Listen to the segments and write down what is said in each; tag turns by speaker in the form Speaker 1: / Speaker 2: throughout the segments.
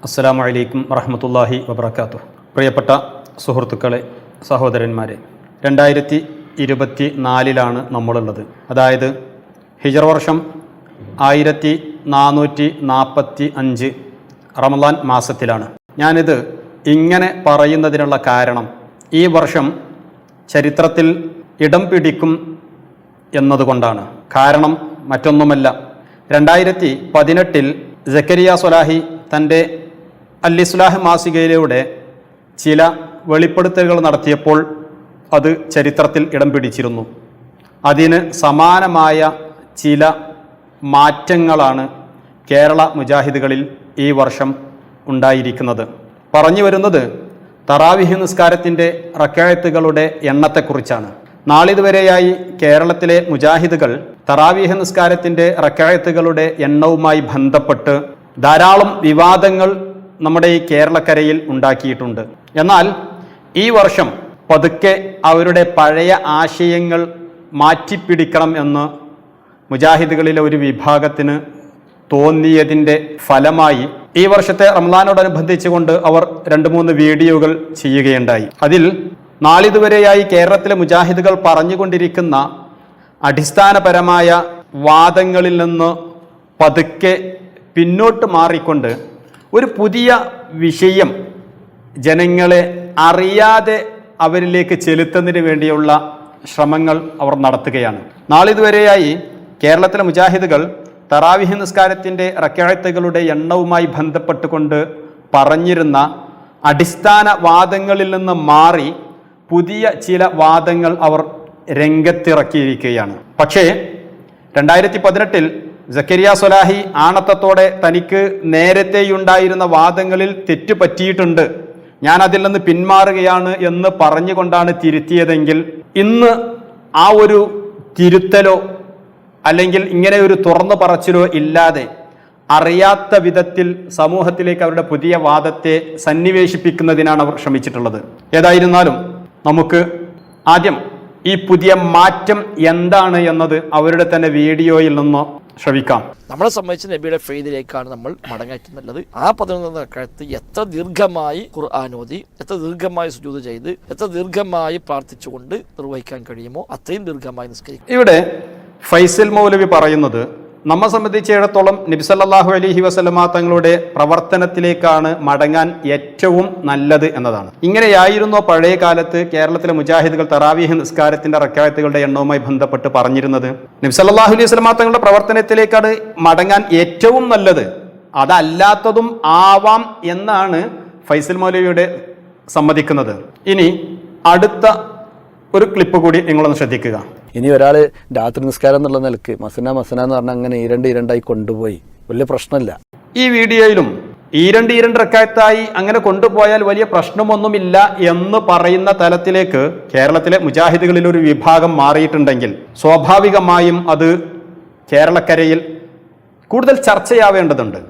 Speaker 1: അസ്സലാമു അലൈക്കും വറഹ്മത്തുള്ളാഹി വബറകാതുഹു. പ്രിയപ്പെട്ട സുഹൃത്തുക്കളെ, സഹോദരന്മാരെ, 2024 നമ്മളുള്ളത്. അതായത് ഹിജറ വർഷം 1445 റമളാൻ മാസത്തിലാണ്. ഞാനിത് ഇങ്ങനെ പറയുന്നതിനുള്ള കാരണം ഈ വർഷം ചരിത്രത്തിൽ ഇടം പിടിക്കും എന്നതുകൊണ്ടാണ്. കാരണം മറ്റൊന്നുമല്ല, 2018 സക്കരിയ സ്വലാഹി തൻ്റെ അൽ-ഇസ്ലാഹ് മാസികയിലൂടെ ചില വെളിപ്പെടുത്തലുകൾ നടത്തിയപ്പോൾ അത് ചരിത്രത്തിൽ ഇടം പിടിച്ചിരുന്നു. അതിന് സമാനമായ ചില മാറ്റങ്ങളാണ് കേരള മുജാഹിദുകളിൽ ഈ വർഷം ഉണ്ടായിരിക്കുന്നത്. പറഞ്ഞു വരുന്നത് തറാവിഹ് നിസ്കാരത്തിൻ്റെ റക്അത്തുകളുടെ എണ്ണത്തെക്കുറിച്ചാണ്. നാളിതുവരെയായി കേരളത്തിലെ മുജാഹിദുകൾ തറാവിഹ് നിസ്കാരത്തിൻ്റെ റക്അത്തുകളുടെ എണ്ണവുമായി ബന്ധപ്പെട്ട് ധാരാളം വിവാദങ്ങൾ നമ്മുടെ ഈ കേരളക്കരയിൽ ഉണ്ടാക്കിയിട്ടുണ്ട്. എന്നാൽ ഈ വർഷം പതുക്കെ അവരുടെ പഴയ ആശയങ്ങൾ മാറ്റിപ്പിടിക്കണം എന്ന് മുജാഹിദുകളിലെ ഒരു വിഭാഗത്തിന് തോന്നിയതിൻ്റെ ഫലമായി ഈ വർഷത്തെ റമളാനോടനുബന്ധിച്ചുകൊണ്ട് അവർ 2-3 വീഡിയോകൾ ചെയ്യുകയുണ്ടായി. അതിൽ നാളിതുവരെയായി കേരളത്തിലെ മുജാഹിദുകൾ പറഞ്ഞുകൊണ്ടിരിക്കുന്ന അടിസ്ഥാനപരമായ വാദങ്ങളിൽ നിന്ന് പതുക്കെ പിന്നോട്ട് മാറിക്കൊണ്ട് ഒരു പുതിയ വിഷയം ജനങ്ങളെ അറിയാതെ അവരിലേക്ക് ചെലുത്തുന്നതിന് വേണ്ടിയുള്ള ശ്രമങ്ങൾ അവർ നടത്തുകയാണ്. നാളിതുവരെയായി കേരളത്തിലെ മുജാഹിദുകൾ തറാവിഹ് നിസ്കാരത്തിൻ്റെ റക്അത്തുകളുടെ എണ്ണവുമായി ബന്ധപ്പെട്ടുകൊണ്ട് പറഞ്ഞിരുന്ന അടിസ്ഥാന വാദങ്ങളിൽ നിന്ന് മാറി പുതിയ ചില വാദങ്ങൾ അവർ രംഗത്തിറക്കിയിരിക്കുകയാണ്. പക്ഷേ 2018 സക്കരിയ സ്വലാഹി ആണത്തത്തോടെ തനിക്ക് നേരത്തെയുണ്ടായിരുന്ന വാദങ്ങളിൽ തെറ്റുപറ്റിയിട്ടുണ്ട്, ഞാൻ അതിൽ നിന്ന് പിന്മാറുകയാണ് എന്ന് പറഞ്ഞുകൊണ്ടാണ് തിരുത്തിയതെങ്കിൽ ഇന്ന് ആ ഒരു തിരുത്തലോ അല്ലെങ്കിൽ ഇങ്ങനെ ഒരു തുറന്നു പറച്ചിലോ ഇല്ലാതെ അറിയാത്ത വിധത്തിൽ സമൂഹത്തിലേക്ക് അവരുടെ പുതിയ വാദത്തെ സന്നിവേശിപ്പിക്കുന്നതിനാണ് അവർ ശ്രമിച്ചിട്ടുള്ളത്. ഏതായിരുന്നാലും നമുക്ക് ആദ്യം ഈ പുതിയ മാറ്റം എന്താണ് എന്നത് അവരുടെ തന്നെ വീഡിയോയിൽ നിന്ന് ശ്രമിക്കാം.
Speaker 2: നമ്മളെ സംബന്ധിച്ച് നബിയുടെ ഫെയ്ദിലേക്കാണ് നമ്മൾ മടങ്ങാറ്റുന്നുള്ളത്. ആ 11 റക്അത്ത് എത്ര ദീർഘമായി ഖുർആൻ ഓതി, എത്ര ദീർഘമായി സുജൂദ് ചെയ്ത്, എത്ര ദീർഘമായി പ്രാർത്ഥിച്ചുകൊണ്ട് നിർവഹിക്കാൻ കഴിയുമോ അത്രയും ദീർഘമായി നിസ്കരിക്കും.
Speaker 1: ഇവിടെ ഫൈസൽ മൗലവി പറയുന്നത് നമ്മെ സംബന്ധിച്ചിടത്തോളം നബി സല്ലല്ലാഹു അലൈഹി വസല്ലമ തങ്ങളുടെ പ്രവർത്തനത്തിലേക്കാണ് മടങ്ങാൻ ഏറ്റവും നല്ലത് എന്നതാണ്. ഇങ്ങനെയായിരുന്നോ പഴയ കാലത്ത് കേരളത്തിലെ മുജാഹിദുകൾ തറാവീഹ് നിസ്കാരത്തിന്റെ റക്അത്തുകളുടെ എണ്ണവുമായി ബന്ധപ്പെട്ട് പറഞ്ഞിരുന്നത്? നബി സല്ലല്ലാഹു അലൈഹി വസല്ലമ തങ്ങളുടെ പ്രവർത്തനത്തിലേക്കാണ് മടങ്ങാൻ ഏറ്റവും നല്ലത്, അതല്ലാത്തതും ആവാം എന്നാണ് ഫൈസൽ മൗലവിയുടെ സമ്മതിക്കുന്നത്. ഇനി അടുത്ത ഒരു ക്ലിപ്പ് കൂടി നിങ്ങളൊന്ന് ശ്രദ്ധിക്കുക.
Speaker 3: ഇനി ഒരാൾ രാത്രി നിസ്കാരം എന്നുള്ള നിലക്ക് മസന എന്ന് പറഞ്ഞാൽ അങ്ങനെ ഇരണ്ടായി കൊണ്ടുപോയി വലിയ പ്രശ്നമില്ല.
Speaker 1: ഈ വീഡിയോയിലും 2 റക്അത്തായി അങ്ങനെ കൊണ്ടുപോയാൽ വലിയ പ്രശ്നമൊന്നുമില്ല എന്ന് പറയുന്ന തലത്തിലേക്ക് കേരളത്തിലെ മുജാഹിദുകളിൽ ഒരു വിഭാഗം മാറിയിട്ടുണ്ടെങ്കിൽ സ്വാഭാവികമായും അത് കേരളക്കരയിൽ കൂടുതൽ ചർച്ചയാവേണ്ടതുണ്ട്.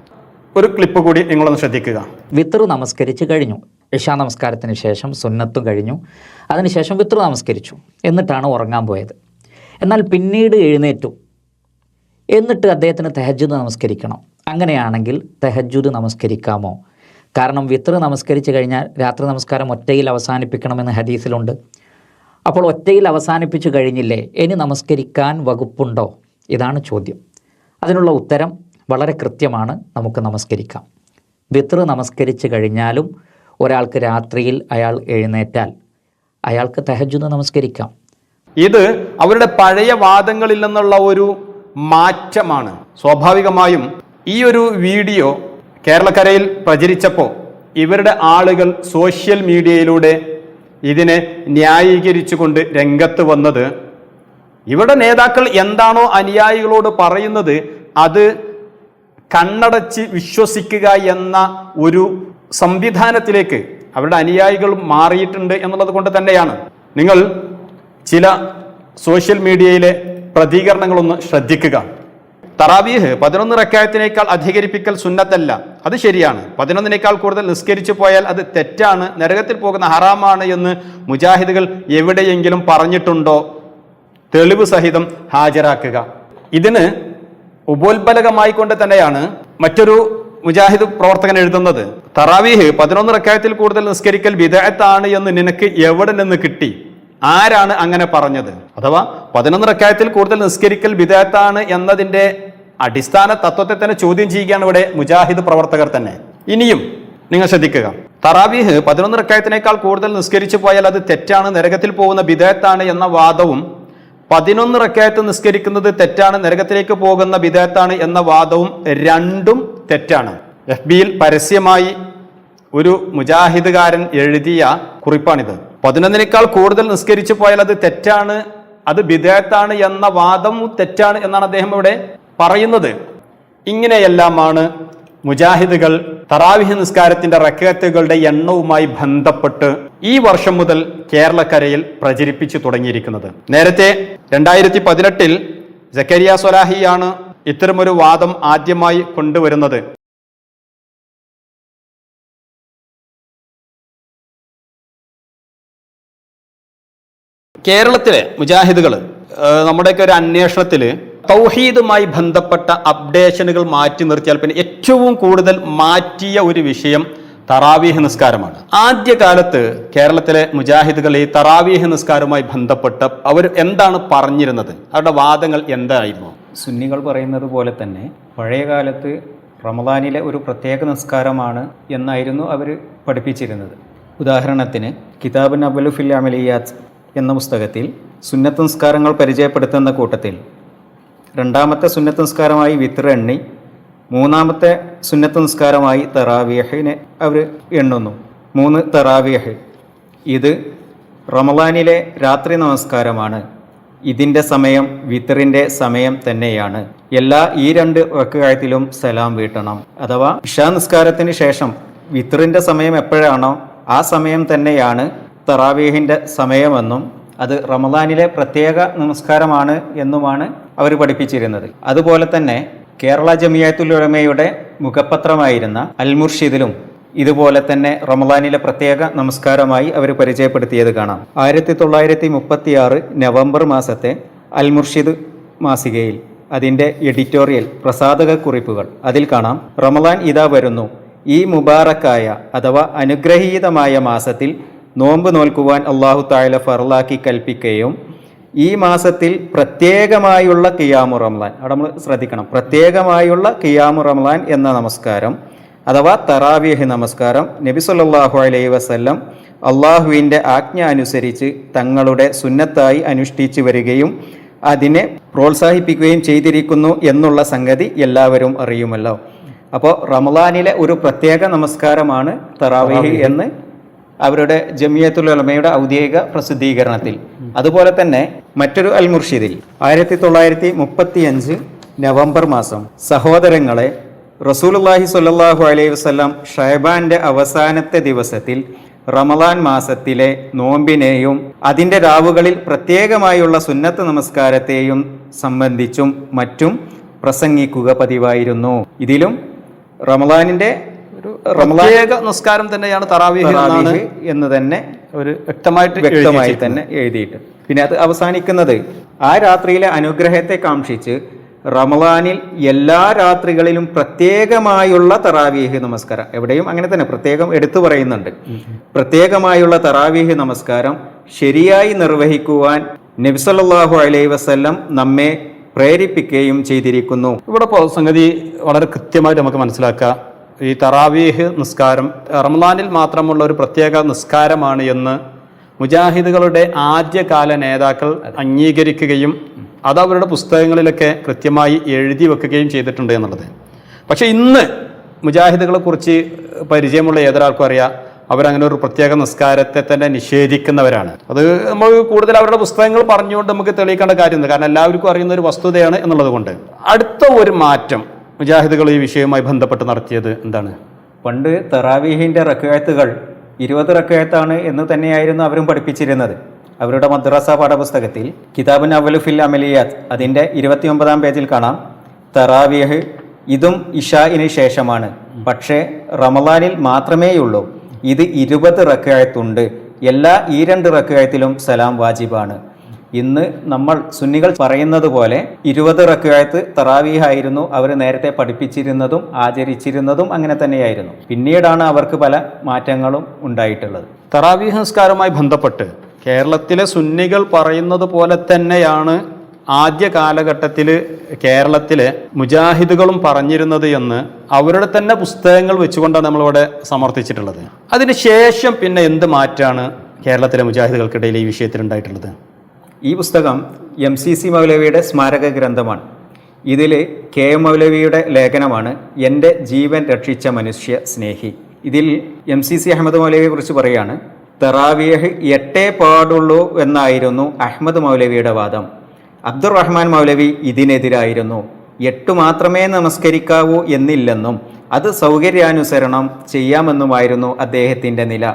Speaker 1: ഒരു ക്ലിപ്പ് കൂടി നിങ്ങളൊന്ന് ശ്രദ്ധിക്കുക.
Speaker 4: വിത്ർ നമസ്കരിച്ച് കഴിഞ്ഞു, ഇശാ നമസ്കാരത്തിന് ശേഷം സുന്നത്തും കഴിഞ്ഞു, അതിനുശേഷം വിത്ർ നമസ്കരിച്ചു, എന്നിട്ടാണ് ഉറങ്ങാൻ പോയത്. എന്നാൽ പിന്നീട് എഴുന്നേറ്റു, എന്നിട്ട് അദ്ദേഹത്തിന് തഹജ്ജുദ് നമസ്കരിക്കണം. അങ്ങനെയാണെങ്കിൽ തഹജ്ജുദ് നമസ്കരിക്കാമോ? കാരണം വിത്ർ നമസ്കരിച്ച് കഴിഞ്ഞാൽ രാത്രി നമസ്കാരം ഒറ്റയിൽ അവസാനിപ്പിക്കണമെന്ന് ഹദീസിലുണ്ട്. അപ്പോൾ ഒറ്റയിൽ അവസാനിപ്പിച്ചു കഴിഞ്ഞില്ലേ, ഇനി നമസ്കരിക്കാൻ വകുപ്പുണ്ടോ? ഇതാണ് ചോദ്യം. അതിനുള്ള ഉത്തരം വളരെ കൃത്യമാണ്, നമുക്ക് നമസ്കരിക്കാം. വിത്ർ നമസ്കരിച്ച് കഴിഞ്ഞാലും ഒരാൾക്ക് രാത്രിയിൽ അയാൾ എഴുന്നേറ്റാൽ അയാൾക്ക് തഹജ്ജുദ് നമസ്കരിക്കാം.
Speaker 1: ഇത് അവരുടെ പഴയ വാദങ്ങളിൽ നിന്നുള്ള ഒരു മാറ്റമാണ്. സ്വാഭാവികമായും ഈ ഒരു വീഡിയോ കേരളക്കരയിൽ പ്രചരിച്ചപ്പോൾ ഇവരുടെ ആളുകൾ സോഷ്യൽ മീഡിയയിലൂടെ ഇതിനെ ന്യായീകരിച്ചുകൊണ്ട് രംഗത്ത് വന്നത്, ഇവരുടെ നേതാക്കൾ എന്താണോ അനുയായികളോട് പറയുന്നത് അത് കണ്ണടച്ച് വിശ്വസിക്കുക എന്ന ഒരു സംവിധാനത്തിലേക്ക് അവരുടെ അനുയായികൾ മാറിയിട്ടുണ്ട് എന്നുള്ളത് കൊണ്ട് തന്നെയാണ്. നിങ്ങൾ ചില സോഷ്യൽ മീഡിയയിലെ പ്രതികരണങ്ങളൊന്ന് ശ്രദ്ധിക്കുക. തറാവീഹ് 11 റക്അത്തിനേക്കാൾ അധികരിപ്പിക്കൽ സുന്നത്തല്ല, അത് ശരിയാണ്. 11നേക്കാൾ കൂടുതൽ നിസ്കരിച്ചു പോയാൽ അത് തെറ്റാണ്, നരകത്തിൽ പോകുന്ന ഹറാമാണ് എന്ന് മുജാഹിദുകൾ എവിടെയെങ്കിലും പറഞ്ഞിട്ടുണ്ടോ? തെളിവ് സഹിതം ഹാജരാക്കുക. ഇതിന് ഉപോത്ബലകമായിക്കൊണ്ട് തന്നെയാണ് മറ്റൊരു മുജാഹിദ് പ്രവർത്തകൻ എഴുതുന്നത്, തറാവീഹ് 11 റക്അത്തിൽ കൂടുതൽ നിസ്കരിക്കൽ ബിദ്അത്താണ് എന്ന് നിനക്ക് എവിടെ നിന്ന് കിട്ടി? ആരാണ് അങ്ങനെ പറഞ്ഞത്? അഥവാ 11 റക്അത്തിൽ കൂടുതൽ നിസ്കരിക്കൽ ബിദ്അത്താണ് എന്നതിന്റെ അടിസ്ഥാന തത്വത്തെ തന്നെ ചോദ്യം ചെയ്യുകയാണ് ഇവിടെ മുജാഹിദ് പ്രവർത്തകർ തന്നെ. ഇനിയും നിങ്ങൾ ശ്രദ്ധിക്കുക, തറാവീഹ് 11 റക്അത്തിനേക്കാൾ കൂടുതൽ നിസ്കരിച്ചു പോയാൽ അത് തെറ്റാണ്, നരകത്തിൽ പോകുന്ന ബിദ്അത്താണ് എന്ന വാദവും 11 റക്അത്ത് നിസ്കരിക്കുന്നത് തെറ്റാണ്, നരകത്തിലേക്ക് പോകുന്ന ബിദ്അത്താണ് എന്ന വാദവും രണ്ടും തെറ്റാണ്. FB-യിൽ പരസ്യമായി ഒരു മുജാഹിദുകാരൻ എഴുതിയ കുറിപ്പാണിത്. 11-നേക്കാൾ കൂടുതൽ നിസ്കരിച്ചു പോയാൽ അത് തെറ്റാണ്, അത് ബിദ്അത്താണ് എന്ന വാദം തെറ്റാണ് എന്നാണ് അദ്ദേഹം ഇവിടെ പറയുന്നത്. ഇങ്ങനെയെല്ലാമാണ് മുജാഹിദുകൾ തറാവിഹ് നിസ്കാരത്തിന്റെ റക്അത്തുകളുടെ എണ്ണവുമായി ബന്ധപ്പെട്ട് ഈ വർഷം മുതൽ കേരളക്കരയിൽ പ്രചരിപ്പിച്ചു തുടങ്ങിയിരിക്കുന്നത്. നേരത്തെ 2018-ൽ സക്കരിയ സ്വലാഹിയാണ് ഇത്തരമൊരു വാദം ആദ്യമായി കൊണ്ടുവരുന്നത്. കേരളത്തിലെ മുജാഹിദുകൾ നമ്മുടെയൊക്കെ ഒരു അന്വേഷണത്തിൽ തൗഹീദുമായി ബന്ധപ്പെട്ട അപ്ഡേഷനുകൾ മാറ്റി നിർത്തിയാൽ പിന്നെ ഏറ്റവും കൂടുതൽ മാറ്റിയ ഒരു വിഷയം തറാവീഹ് നിസ്കാരമാണ്. ആദ്യകാലത്ത് കേരളത്തിലെ മുജാഹിദുകൾ ഈ തറാവീഹ് നിസ്കാരവുമായി ബന്ധപ്പെട്ട് അവർ എന്താണ് പറഞ്ഞിരുന്നത്? അവരുടെ വാദങ്ങൾ എന്തായിരുന്നു?
Speaker 5: സുന്നികൾ പറയുന്നത് പോലെ തന്നെ പഴയ കാലത്ത് റമദാനിലെ ഒരു പ്രത്യേക നിസ്കാരമാണ് എന്നായിരുന്നു അവർ പഠിപ്പിച്ചിരുന്നത്. ഉദാഹരണത്തിന് കിതാബുൻ അവ്വലു ഫിൽ അമലിയാത്ത് എന്ന പുസ്തകത്തിൽ സുന്നത്ത് നിസ്കാരങ്ങൾ പരിചയപ്പെടുത്തുന്ന കൂട്ടത്തിൽ 2ാമത്തെ സുന്നത്ത് നിസ്കാരമായി വിത്ർ എണ്ണി 3ാമത്തെ സുന്നത്ത് നിസ്കാരമായി തറാവീഹിനെ അവർ എണ്ണുന്നു. 3 തറാവീഹ് ഇത് റമദാനിലെ രാത്രി നമസ്കാരമാണ്. ഇതിൻ്റെ സമയം വിത്റിൻ്റെ സമയം തന്നെയാണ്. ഈ 2 റക്അത്തിലും സലാം വീട്ടണം. അഥവാ ഇശാ നിസ്കാരത്തിന് ശേഷം വിത്റിൻ്റെ സമയം എപ്പോഴാണോ ആ സമയം തന്നെയാണ് തറാവീഹിൻ്റെ സമയമെന്നും അത് റമദാനിലെ പ്രത്യേക നമസ്കാരമാണ് എന്നുമാണ് അവർ പഠിപ്പിച്ചിരുന്നത്. അതുപോലെ തന്നെ കേരള ജമിയത്തുൽ ഉലമയുടെ മുഖപത്രമായിരുന്ന അൽ മുർഷിദിലും ഇതുപോലെ തന്നെ റമദാനിലെ പ്രത്യേക നമസ്കാരമായി അവർ പരിചയപ്പെടുത്തിയത് കാണാം. 1936 നവംബർ മാസത്തെ അൽ മുർഷിദ് മാസികയിൽ അതിൻ്റെ എഡിറ്റോറിയൽ പ്രസാധക കുറിപ്പുകൾ അതിൽ കാണാം, റമദാൻ ഇതാ വരുന്നു, ഈ മുബാറക്കായ അഥവാ അനുഗ്രഹീതമായ മാസത്തിൽ നോമ്പ് നോൽക്കുവാൻ അള്ളാഹു തആല ഫർളാക്കി കൽപ്പിക്കുകയും ഈ മാസത്തിൽ പ്രത്യേകമായുള്ള ഖിയാമു റമളാൻ, അവിടെ നമ്മൾ ശ്രദ്ധിക്കണം, പ്രത്യേകമായുള്ള ഖിയാമു റമളാൻ എന്ന നമസ്കാരം അഥവാ തറാവീഹ് നമസ്കാരം നബി സല്ലല്ലാഹു അലൈഹി വസല്ലം അള്ളാഹുവിൻ്റെ ആജ്ഞ അനുസരിച്ച് തങ്ങളുടെ സുന്നത്തായി അനുഷ്ഠിച്ചു വരികയും അതിനെ പ്രോത്സാഹിപ്പിക്കുകയും ചെയ്തിരിക്കുന്നു എന്നുള്ള സംഗതി എല്ലാവരും അറിയുമല്ലോ. അപ്പോൾ റമളാനിലെ ഒരു പ്രത്യേക നമസ്കാരമാണ് തറാവീഹ് എന്ന് അവരുടെ ജമിയത്തുൽ ഉലമയുടെ ഔദ്യോഗിക പ്രസിദ്ധീകരണത്തിൽ. അതുപോലെ തന്നെ മറ്റൊരു അൽ മുർഷിദിൽ 1935 നവംബർ മാസം, സഹോദരങ്ങളെ, റസൂലുള്ളാഹി സ്വല്ലല്ലാഹു അലൈഹി വസല്ലം ഷഅബാന്റെ അവസാനത്തെ ദിവസത്തിൽ റമളാൻ മാസത്തിലെ നോമ്പിനെയും അതിൻ്റെ രാവുകളിൽ പ്രത്യേകമായുള്ള സുന്നത്ത് നമസ്കാരത്തെയും സംബന്ധിച്ചും മറ്റും പ്രസംഗിക്കുക പതിവായിരുന്നു. ഇതിലും റമളാനിന്റെ
Speaker 1: പ്രത്യേക നിസ്കാരം തന്നെയാണ് തറാവീഹ്
Speaker 5: എന്ന് തന്നെ
Speaker 1: ഒരു വ്യക്തമായി
Speaker 5: തന്നെ എഴുതിയിട്ട് പിന്നെ അത് അവസാനിക്കുന്നത് ആ രാത്രിയിലെ അനുഗ്രഹത്തെ കാംക്ഷിച്ച് റമളാനിൽ എല്ലാ രാത്രികളിലും പ്രത്യേകമായുള്ള തറാവീഹ് നമസ്കാരം, എവിടെയും അങ്ങനെ തന്നെ പ്രത്യേകം എടുത്തു പറയുന്നുണ്ട്, പ്രത്യേകമായുള്ള തറാവീഹ് നമസ്കാരം ശരിയായി നിർവഹിക്കുവാൻ നബി സല്ലല്ലാഹു അലൈഹി വസല്ലം നമ്മെ പ്രേരിപ്പിക്കുകയും ചെയ്തിരിക്കുന്നു.
Speaker 1: ഇവിടെ സംഗതി വളരെ കൃത്യമായിട്ട് നമുക്ക് മനസ്സിലാക്കാം. ഈ തറാവീഹ് നിസ്കാരം റമളാനിൽ മാത്രമുള്ള ഒരു പ്രത്യേക നിസ്കാരമാണ് എന്ന് മുജാഹിദുകളുടെ ആദ്യകാല നേതാക്കൾ അംഗീകരിക്കുകയും അത് അവരുടെ പുസ്തകങ്ങളിലൊക്കെ കൃത്യമായി എഴുതി വെക്കുകയും ചെയ്തിട്ടുണ്ട് എന്നുള്ളത്. പക്ഷെ ഇന്ന് മുജാഹിദുകളെ കുറിച്ച് പരിചയമുള്ള ഏതൊരാൾക്കും അറിയാം, അവരങ്ങനെ ഒരു പ്രത്യേക നിസ്കാരത്തെ തന്നെ നിഷേധിക്കുന്നവരാണ്. അത് നമ്മൾ കൂടുതൽ അവരുടെ പുസ്തകങ്ങൾ പറഞ്ഞുകൊണ്ട് നമുക്ക് തെളിയിക്കേണ്ട കാര്യമുണ്ട്, കാരണം എല്ലാവർക്കും അറിയുന്ന ഒരു വസ്തുതയാണ് എന്നുള്ളത് കൊണ്ട്. അടുത്ത ഒരു മാറ്റം മുജാഹിദുകൾ ഈ വിഷയവുമായി ബന്ധപ്പെട്ട് നടത്തിയത് എന്താണ്?
Speaker 5: പണ്ട് തറാവീഹിൻ്റെ റക്അത്തുകൾ 20 റക്അത്താണ് എന്ന് തന്നെയായിരുന്നു അവരും പഠിപ്പിച്ചിരുന്നത്. അവരുടെ മദ്രസ പാഠപുസ്തകത്തിൽ കിതാബുൻ അവ്വലു ഫിൽ അമലിയാത്ത് അതിൻ്റെ 29-ാം പേജിൽ കാണാം, തറാവീഹ് ഇതും ഇശാഇന് ശേഷമാണ്, പക്ഷേ റമളാനിൽ മാത്രമേയുള്ളൂ. ഇത് 20 റക്അത്തുണ്ട്. ഈ 2 റക്അത്തിലും സലാം വാജിബാണ്. ഇന്ന് നമ്മൾ സുന്നികൾ പറയുന്നത് പോലെ 20 റക്അത്ത് തറാവീഹ് ആയിരുന്നു അവർ നേരത്തെ പഠിപ്പിച്ചിരുന്നതും ആചരിച്ചിരുന്നതും അങ്ങനെ തന്നെയായിരുന്നു. പിന്നീടാണ് അവർക്ക് പല മാറ്റങ്ങളും ഉണ്ടായിട്ടുള്ളത്.
Speaker 1: തറാവീഹ് നിസ്കാരവുമായി ബന്ധപ്പെട്ട് കേരളത്തിലെ സുന്നികൾ പറയുന്നത് പോലെ തന്നെയാണ് ആദ്യ കാലഘട്ടത്തിൽ കേരളത്തിലെ മുജാഹിദുകളും പറഞ്ഞിരുന്നത് എന്ന് അവരുടെ തന്നെ പുസ്തകങ്ങൾ വെച്ചുകൊണ്ടാണ് നമ്മളിവിടെ സമർത്ഥിച്ചിട്ടുള്ളത്. അതിനുശേഷം പിന്നെ എന്ത് മാറ്റാണ് കേരളത്തിലെ മുജാഹിദുകൾക്കിടയിൽ ഈ വിഷയത്തിൽ ഉണ്ടായിട്ടുള്ളത്?
Speaker 5: ഈ പുസ്തകം MCC മൗലവിയുടെ സ്മാരക ഗ്രന്ഥമാണ്. ഇതിൽ KM മൗലവിയുടെ ലേഖനമാണ് എൻ്റെ ജീവൻ രക്ഷിച്ച മനുഷ്യ സ്നേഹി. ഇതിൽ MCC അഹമ്മദ് മൗലവിയെ കുറിച്ച് പറയുകയാണ്, തറാവീഹ് 8 പാടുള്ളൂ എന്നായിരുന്നു അഹമ്മദ് മൗലവിയുടെ വാദം. അബ്ദുറഹ്മാൻ മൗലവി ഇതിനെതിരായിരുന്നു. 8 മാത്രമേ നമസ്കരിക്കാവൂ എന്നില്ലെന്നും അത് സൗകര്യാനുസരണം ചെയ്യാമെന്നുമായിരുന്നു അദ്ദേഹത്തിൻ്റെ നില.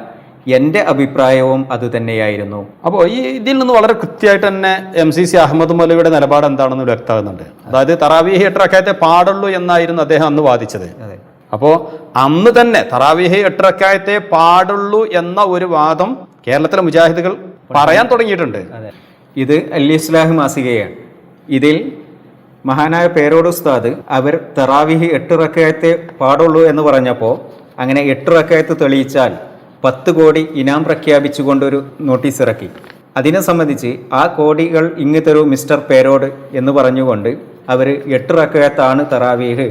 Speaker 5: എൻ്റെ അഭിപ്രായവും അതുതന്നെയായിരുന്നു.
Speaker 1: അപ്പോൾ ഇതിൽ നിന്ന് വളരെ കൃത്യമായിട്ട് തന്നെ MCC അഹമ്മദ് മൗലവിയുടെ നിലപാട് എന്താണെന്ന് വ്യക്തമാകുന്നുണ്ട്. അതായത് തറാവീഹ് 8 റക്അത്തേ പാടുള്ളൂ എന്നായിരുന്നു അദ്ദേഹം അന്ന് വാദിച്ചത്. അപ്പോൾ അന്ന് തന്നെ തറാവീഹ് 8 റക്അത്തേ പാടുള്ളൂ എന്ന ഒരു വാദം കേരളത്തിലെ മുജാഹിദുകൾ പറയാൻ തുടങ്ങിയിട്ടുണ്ട്.
Speaker 5: ഇത് അൽ-ഇസ്ലാഹ് മാസികയാണ്. ഇതിൽ മഹാനായ പേരോട് ഉസ്താദ് അവർ തറാവീഹ് 8 റക്അത്തേ പാടുള്ളൂ എന്ന് പറഞ്ഞപ്പോൾ അങ്ങനെ 8 റക്അത്ത് തെളിയിച്ചാൽ 10 കോടി ഇനാം പ്രഖ്യാപിച്ചുകൊണ്ടൊരു നോട്ടീസ് ഇറക്കി. അതിനെ സംബന്ധിച്ച് ആ കോടികൾ ഇങ്ങ് തരൂ മിസ്റ്റർ പേരോട് എന്ന് പറഞ്ഞുകൊണ്ട് അവർ 8 റക്അത്താണ് തറാവീഹ്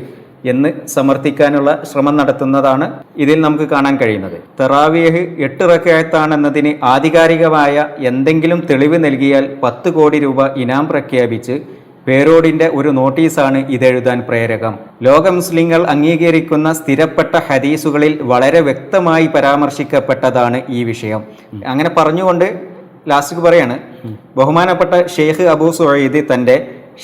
Speaker 5: എന്ന് സമർത്ഥിക്കാനുള്ള ശ്രമം നടത്തുന്നതാണ് ഇതിൽ നമുക്ക് കാണാൻ കഴിയുന്നത്. തറാവീഹ് 8 റക്അത്താണെന്നതിന് ആധികാരികമായ എന്തെങ്കിലും തെളിവ് നൽകിയാൽ 10 കോടി രൂപ ഇനാം പ്രഖ്യാപിച്ച് പേരോടിൻ്റെ ഒരു നോട്ടീസാണ് ഇതെഴുതാൻ പ്രേരകം. ലോക മുസ്ലിങ്ങൾ അംഗീകരിക്കുന്ന സ്ഥിരപ്പെട്ട ഹദീസുകളിൽ വളരെ വ്യക്തമായി പരാമർശിക്കപ്പെട്ടതാണ് ഈ വിഷയം. അങ്ങനെ പറഞ്ഞുകൊണ്ട് ലാസ്റ്റ് പറയാണ്, ബഹുമാനപ്പെട്ട ഷെയ്ഖ് അബൂ സുഈദ് തൻ്റെ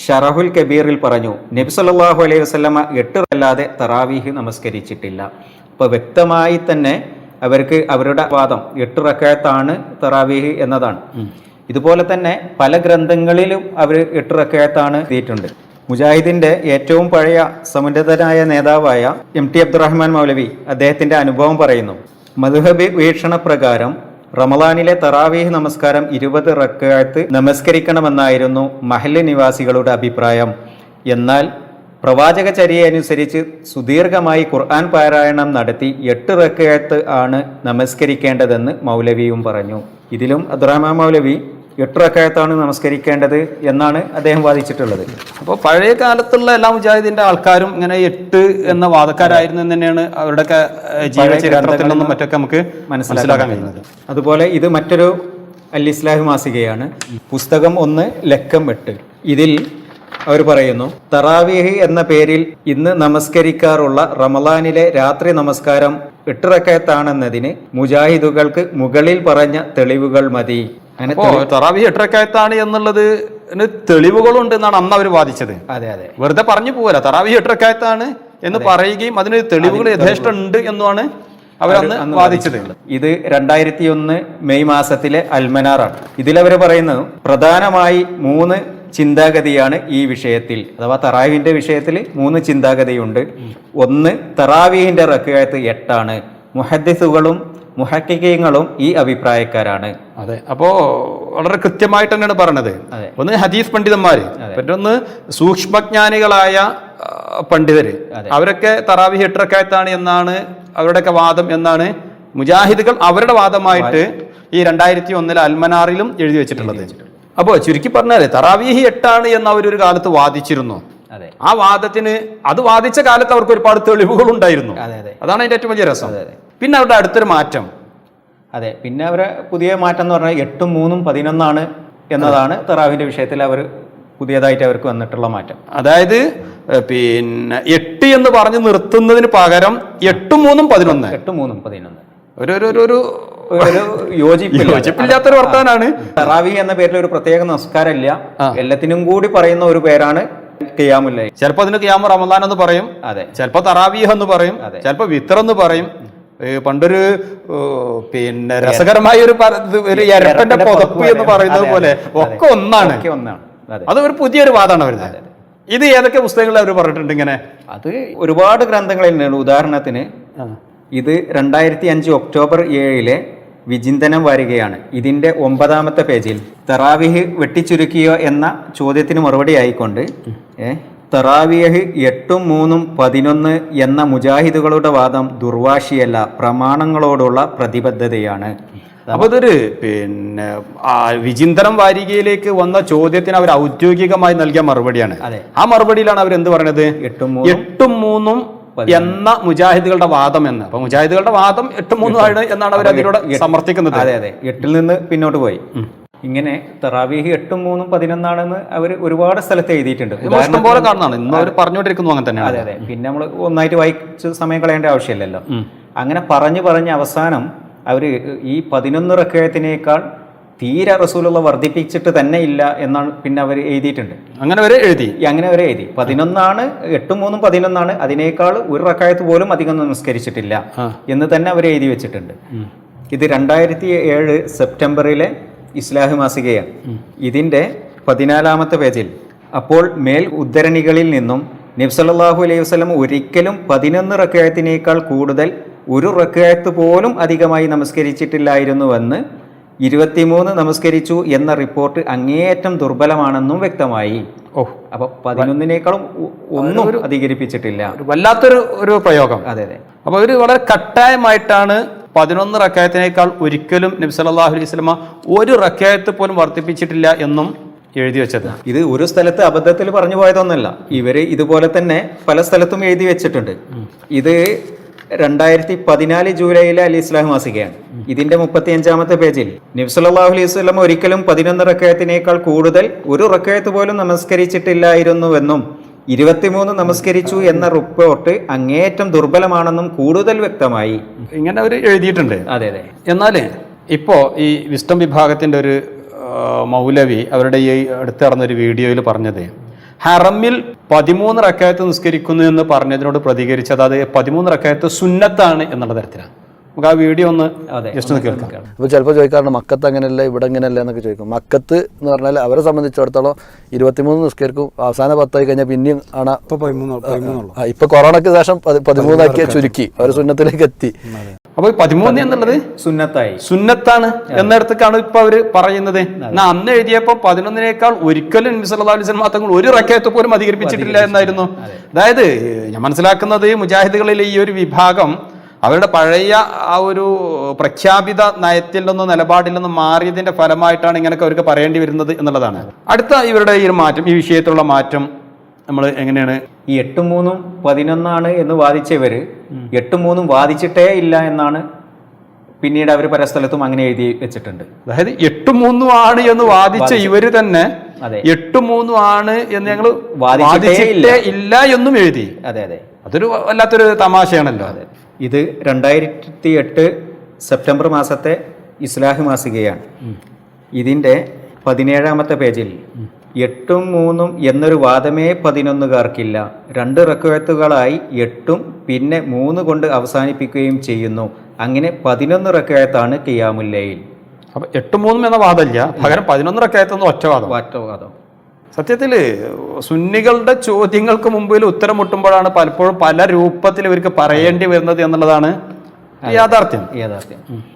Speaker 5: ഷറഹുൽ കബീറിൽ പറഞ്ഞു, നബി സല്ലല്ലാഹു അലൈഹി വസല്ലമ 8 അല്ലാതെ തറാവീഹ് നമസ്കരിച്ചിട്ടില്ല. അപ്പോൾ വ്യക്തമായി തന്നെ അവർക്ക് അവരുടെ വാദം 8 റക്അത്താണ് തറാവീഹ് എന്നതാണ്. ഇതുപോലെ തന്നെ പല ഗ്രന്ഥങ്ങളിലും അവർ 8 റക്അത്താണ് എഴുതിയിട്ടുണ്ട്. മുജാഹിദിൻ്റെ ഏറ്റവും പഴയ സമുന്നതനായ നേതാവായ MT അബ്ദുറഹ്മാൻ മൗലവി അദ്ദേഹത്തിൻ്റെ അനുഭവം പറയുന്നു. മദ്ഹബ് വീക്ഷണപ്രകാരം റമളാനിലെ തറാവീഹ് നമസ്കാരം 20 റക്അത്ത് നമസ്കരിക്കണമെന്നായിരുന്നു മഹല്ല് നിവാസികളുടെ അഭിപ്രായം. എന്നാൽ പ്രവാചകചര്യ അനുസരിച്ച് സുദീർഘമായി ഖുർആൻ പാരായണം നടത്തി 8 റക്അത്ത് ആണ് നമസ്കരിക്കേണ്ടതെന്ന് മൗലവിയും പറഞ്ഞു. ഇതിലും അബ്ദുറഹ്മാൻ മൗലവി 8 റക്അത്താണ് നമസ്കരിക്കേണ്ടത് എന്നാണ് അദ്ദേഹം വാദിച്ചിട്ടുള്ളത്.
Speaker 1: അപ്പോൾ പഴയ കാലത്തുള്ള എല്ലാ മുജാഹിദിന്റെ ആൾക്കാരും ഇങ്ങനെ 8 എന്ന വാദക്കാരായിരുന്നു എന്ന് തന്നെയാണ് അവരുടെയൊക്കെ ജീവചരിത്രത്തിൽ നിന്നും മറ്റൊക്കെ നമുക്ക് മനസ്സിലാക്കാൻ കഴിയുന്നത്.
Speaker 5: അതുപോലെ ഇത് മറ്റൊരു അൽ-ഇസ്ലാഹ് മാസികയാണ്. പുസ്തകം 1 ലക്കം 8. ഇതിൽ അവർ പറയുന്നു, തറാവീഹ് എന്ന പേരിൽ ഇന്ന് നമസ്കരിക്കാറുള്ള റമളാനിലെ രാത്രി നമസ്കാരം 8 റക്അത്താണെന്നതിന് മുജാഹിദുകൾക്ക് മുകളിൽ പറഞ്ഞ തെളിവുകൾ മതി. അങ്ങനെ
Speaker 1: തറാവീഹ് 8 റക്അത്താണ് എന്നുള്ളത് തെളിവുകളുണ്ട് എന്നാണ് അന്ന് അവർ വാദിച്ചത്.
Speaker 5: അതെ അതെ,
Speaker 1: വെറുതെ പറഞ്ഞു പോരാ, തറാവീഹ് 8 റക്അത്താണ് എന്ന് പറയുകയും അതിന് തെളിവുകൾ യഥേഷ്ടം ഉണ്ട് എന്നുമാണ് അവരന്ന് വാദിച്ചത്.
Speaker 5: ഇത് 2001 മെയ് മാസത്തിലെ അൽമനാറാണ്. ഇതിലവർ പറയുന്നത് പ്രധാനമായി 3 ചിന്താഗതിയാണ് ഈ വിഷയത്തിൽ, അഥവാ തറാവീഹിന്റെ വിഷയത്തിൽ 3 ചിന്താഗതിയുണ്ട്. 1, തറാവീഹിന്റെ റക്അത്ത് 8 ആണ്. മുഹദ്ദിസുകളും മുഹഖിഖീങ്ങളും ഈ അഭിപ്രായക്കാരാണ്.
Speaker 1: അതെ, അപ്പോ വളരെ കൃത്യമായിട്ട് തന്നെയാണ് പറഞ്ഞത്. ഒന്ന് ഹദീസ് പണ്ഡിതന്മാര്, മറ്റൊന്ന് സൂക്ഷ്മജ്ഞാനികളായ പണ്ഡിതര്, അവരൊക്കെ തറാവീഹ് 8 റക്അത്താണ് എന്നാണ് അവരുടെയൊക്കെ വാദം എന്നാണ് മുജാഹിദുകൾ അവരുടെ വാദമായിട്ട് ഈ 2001 അൽമനാറിലും എഴുതി വെച്ചിട്ടുള്ളത്. അപ്പോൾ ചുരുക്കി പറഞ്ഞാൽ തറാവീഹ് 8 ആണ് എന്ന് അവരൊരു കാലത്ത് വാദിച്ചിരുന്നു. ആ വാദത്തിന് അത് വാദിച്ച കാലത്ത് അവർക്ക് ഒരുപാട് തെളിവുകൾ ഉണ്ടായിരുന്നു. അതാണ് അതിന്റെ ഏറ്റവും വലിയ രസം. പിന്നെ അവരുടെ അടുത്തൊരു മാറ്റം,
Speaker 5: പിന്നെ അവരെ പുതിയ മാറ്റം എന്ന് പറഞ്ഞാൽ 8, 3, 11 എന്നതാണ് തറാവീഹിന്റെ വിഷയത്തിൽ അവർ പുതിയതായിട്ട് അവർക്ക് വന്നിട്ടുള്ള മാറ്റം.
Speaker 1: അതായത് പിന്നെ 8 എന്ന് പറഞ്ഞ് നിർത്തുന്നതിന് പകരം 8, 3, 11
Speaker 5: 8, 3, 11
Speaker 1: ഒരു യോജിപ്പില്ലാത്തൊരു വർത്താനാണ്.
Speaker 5: തറാവീഹ് എന്ന പേരിൽ ഒരു പ്രത്യേക നമസ്കാരമില്ല, എല്ലാത്തിനും കൂടി പറയുന്ന ഒരു പേരാണ് ഖിയാമുൽ ലൈൽ.
Speaker 1: ചിലപ്പോൾ അതിന് ഖിയാമു റമദാൻ എന്ന് പറയും, ചിലപ്പോൾ തറാവീഹ് എന്ന് പറയും, ചിലപ്പോൾ വിത്ർ എന്ന് പറയും. പണ്ടൊരു പിന്നെ രസകരമായ ഒരു എരപ്പന്റെ പുതപ്പ് എന്ന് പറയുന്നത് പോലെ ഒക്കെ ഒന്നാണ്. അത് ഒരു പുതിയൊരു വാദമാണ് വരുന്നത്. ഇത് ഏതൊക്കെ പുസ്തകങ്ങളിൽ അവർ പറഞ്ഞിട്ടുണ്ട് ഇങ്ങനെ?
Speaker 5: അത് ഒരുപാട് ഗ്രന്ഥങ്ങളിൽ. ഉദാഹരണത്തിന് ഇത് 2005 ഒക്ടോബർ 7 വിചിന്തനം വരികയാണ്. ഇതിൻ്റെ 9-ാമത്തെ പേജിൽ തറാവിഹ് വെട്ടിച്ചുരുക്കിയോ എന്ന ചോദ്യത്തിന് മറുപടി ആയിക്കൊണ്ട് തറാവിയഹ് 8, 3, 11 എന്ന മുജാഹിദുകളുടെ വാദം ദുർവാശിയല്ല, പ്രമാണങ്ങളോടുള്ള പ്രതിബദ്ധതയാണ്.
Speaker 1: അപ്പൊ ഇതൊരു വിചിന്തനം വാരികയിലേക്ക് വന്ന ചോദ്യത്തിന് അവർ ഔദ്യോഗികമായി നൽകിയ മറുപടിയാണ്. ആ മറുപടിയിലാണ് അവർ എന്ത് പറഞ്ഞത്? 8, 3 എന്ന മുജാഹിദുകളുടെ വാദം എന്ന്. അപ്പൊ മുജാഹിദുകളുടെ വാദം 8, 3 ആണ് എന്നാണ് അവർ അതിലൂടെ സമർത്ഥിക്കുന്നത്.
Speaker 5: അതെ, 8-ൽ നിന്ന് പിന്നോട്ട് പോയി. ഇങ്ങനെ തറാവീഹ് 8, 3, 11 അവർ ഒരുപാട് സ്ഥലത്ത് എഴുതിയിട്ടുണ്ട്.
Speaker 1: ഇഷ്ടം പോലെ കാണുന്നതാണ്, ഇന്ന് അവർ പറഞ്ഞുകൊണ്ടിരിക്കുന്നു അങ്ങനെ തന്നെ.
Speaker 5: അതെ. പിന്നെ നമ്മൾ ഒന്നായിട്ട് വായിച്ച് സമയം കളയേണ്ട ആവശ്യമില്ലല്ലോ. അങ്ങനെ പറഞ്ഞ് അവസാനം അവർ ഈ 11 റക്അത്തിനേക്കാൾ തീരെ റസൂലുള്ള വർദ്ധിപ്പിച്ചിട്ട് തന്നെ ഇല്ല എന്നാണ് പിന്നെ അവർ എഴുതിയിട്ടുണ്ട്.
Speaker 1: അങ്ങനെ വരെ എഴുതി
Speaker 5: 11 8, 3, 11 അതിനേക്കാൾ ഒരു റക്അത്ത് പോലും അധികം നമസ്കരിച്ചിട്ടില്ല എന്ന് തന്നെ അവർ എഴുതി വെച്ചിട്ടുണ്ട്. ഇത് 2007 സെപ്റ്റംബറിലെ ഇസ്ലാഹ് മാസികയാണ്. ഇതിൻ്റെ 14-ാമത്തെ പേജിൽ അപ്പോൾ മേൽ ഉദ്ധരണികളിൽ നിന്നും നബി സല്ലല്ലാഹു അലൈഹി വസല്ലം ഒരിക്കലും 11 റക്അത്തിനേക്കാൾ കൂടുതൽ ഒരു റക്അത്ത് പോലും അധികമായി നമസ്കരിച്ചിട്ടില്ലായിരുന്നുവെന്ന് 23 നമസ്കരിച്ചു എന്ന റിപ്പോർട്ട് അങ്ങേയറ്റം ദുർബലമാണെന്നും വ്യക്തമായി. അപ്പൊ 11-നേക്കാളും ഒന്നും അധികരിപ്പിച്ചിട്ടില്ല.
Speaker 1: വല്ലാത്തൊരു പ്രയോഗം.
Speaker 5: അതെ.
Speaker 1: അപ്പൊ ഒരു വളരെ കട്ടായമായിട്ടാണ് 11 റക്അത്തിനേക്കാൾ ഒരിക്കലും നബി സല്ലല്ലാഹു അലൈഹി വസല്ലം ഒരു റക്അത്ത് പോലും വർദ്ധിപ്പിച്ചിട്ടില്ല എന്നും എഴുതി വെച്ചത്.
Speaker 5: ഇത് ഒരു സ്ഥലത്ത് അബദ്ധത്തിൽ പറഞ്ഞു പോയതൊന്നല്ല, ഇവര് ഇതുപോലെ തന്നെ പല സ്ഥലത്തും എഴുതി വെച്ചിട്ടുണ്ട്. ഇത് 2014 ജൂലൈയിലെ അൽ ഇസ്ലാഹ് മാസികയാണ്. ഇതിന്റെ 35-ാമത്തെ പേജിൽ നബി സല്ലല്ലാഹു അലൈഹി വസല്ലം ഒരിക്കലും 11 റക്അത്തിനേക്കാൾ കൂടുതൽ ഒരു റക്അത്ത് പോലും നമസ്കരിച്ചിട്ടില്ലായിരുന്നുവെന്നും 23 നമസ്കരിച്ചു എന്ന റിപ്പോർട്ട് അങ്ങേയറ്റം ദുർബലമാണെന്നും കൂടുതൽ വ്യക്തമായി.
Speaker 1: ഇങ്ങനെ അവർ എഴുതിയിട്ടുണ്ട്.
Speaker 5: അതെ.
Speaker 1: എന്നാൽ ഇപ്പോൾ ഈ വിസ്ഡം വിഭാഗത്തിൻ്റെ ഒരു മൗലവി അവരുടെ ഈ അടുത്ത് നടന്നൊരു വീഡിയോയിൽ പറഞ്ഞത് ഹറമിൽ 13 റക്അത്ത് നിസ്കരിക്കുന്നു എന്ന് പറഞ്ഞതിനോട് പ്രതികരിച്ചത് അത് 13 റക്അത്ത് സുന്നത്താണ് എന്നുള്ള തരത്തിലാണ്. നമുക്ക് ആ വീഡിയോ ഒന്ന് ജസ്റ്റ് ഒന്ന് കേൾക്കാം.
Speaker 3: അപ്പോൾ ചിലപ്പോൾ ചോദിക്കാറുണ്ട് മക്കത്ത് അങ്ങനെയല്ല ഇവിടെ ഇങ്ങനെയല്ല എന്നൊക്കെ ചോദിക്കും. മക്കത്ത് എന്ന് പറഞ്ഞാൽ അവരെ സംബന്ധിച്ചിടത്തോളം 23 നിസ്കരിക്കും, അവസാന 10 ആയി കഴിഞ്ഞാൽ പിന്നെയും ആണ്. ഇപ്പൊ കൊറോണയ്ക്ക് ശേഷം 13 ചുരുക്കി അവർ സുന്നത്തിലേക്ക് എത്തി.
Speaker 1: അപ്പൊ 13 എന്നുള്ളത് സുന്നത്താണ് എന്നിടത്തേക്കാണ് ഇപ്പൊ അവര് പറയുന്നത്. അന്ന് എഴുതിയപ്പോ 11-നേക്കാൾ ഒരിക്കലും നബി സല്ലല്ലാഹു അലൈഹി വസല്ലം തങ്ങൾ ഒരു റക്അത്ത് പോലും അധികരിപ്പിച്ചിട്ടില്ല എന്നായിരുന്നു. അതായത് ഞാൻ മനസ്സിലാക്കുന്നത് മുജാഹിദുകളിലെ ഈ ഒരു വിഭാഗം അവരുടെ പഴയ ആ ഒരു പ്രഖ്യാപിത നയത്തിൽ നിന്നും നിലപാടിൽ നിന്നും മാറിയതിന്റെ ഫലമായിട്ടാണ് ഇങ്ങനെയൊക്കെ അവർക്ക് പറയേണ്ടി വരുന്നത് എന്നുള്ളതാണ്. അടുത്ത ഇവരുടെ ഈ ഒരു മാറ്റം, ഈ വിഷയത്തിലുള്ള മാറ്റം നമ്മൾ എങ്ങനെയാണ്?
Speaker 5: ഈ 8, 3, 11 എന്ന് വാദിച്ചവര് 8, 3 വാദിച്ചിട്ടേ ഇല്ല എന്നാണ് പിന്നീട് അവർ പല സ്ഥലത്തും അങ്ങനെ എഴുതി വെച്ചിട്ടുണ്ട്.
Speaker 1: അതായത് 8, 3 ആണ് എന്ന് വാദിച്ച ഇവര് തന്നെ 8, 3 ആണ് എന്ന് ഞങ്ങൾ വാദിച്ചിട്ടേ ഇല്ല എന്നും എഴുതി.
Speaker 5: അതെ.
Speaker 1: അതൊരു വല്ലാത്തൊരു തമാശയാണല്ലോ.
Speaker 5: ഇത് 2008 സെപ്റ്റംബർ മാസത്തെ ഇസ്ലാഹ് മാസികയാണ്. ഇതിൻ്റെ 17-ാമത്തെ പേജിൽ 8, 3 എന്നൊരു വാദമേ 11കാർക്കില്ല. 2 റക്അത്തുകളായി 8ഉം പിന്നെ 3 കൊണ്ട് അവസാനിപ്പിക്കുകയും ചെയ്യുന്നു. അങ്ങനെ 11 റക്അത്താണ് ഖിയാമുൽ ലൈൽ.
Speaker 1: അപ്പൊ 8, 3 എന്ന വാദമില്ല, പകരം 11 റക്അത്ത് എന്ന ഒറ്റവാദം. സത്യത്തിൽ സുന്നികളുടെ ചോദ്യങ്ങൾക്ക് മുമ്പിൽ ഉത്തരം മുട്ടുമ്പോഴാണ് പലപ്പോഴും പല രൂപത്തിൽ ഇവർക്ക് പറയേണ്ടി വരുന്നത് എന്നുള്ളതാണ് യാഥാർത്ഥ്യം.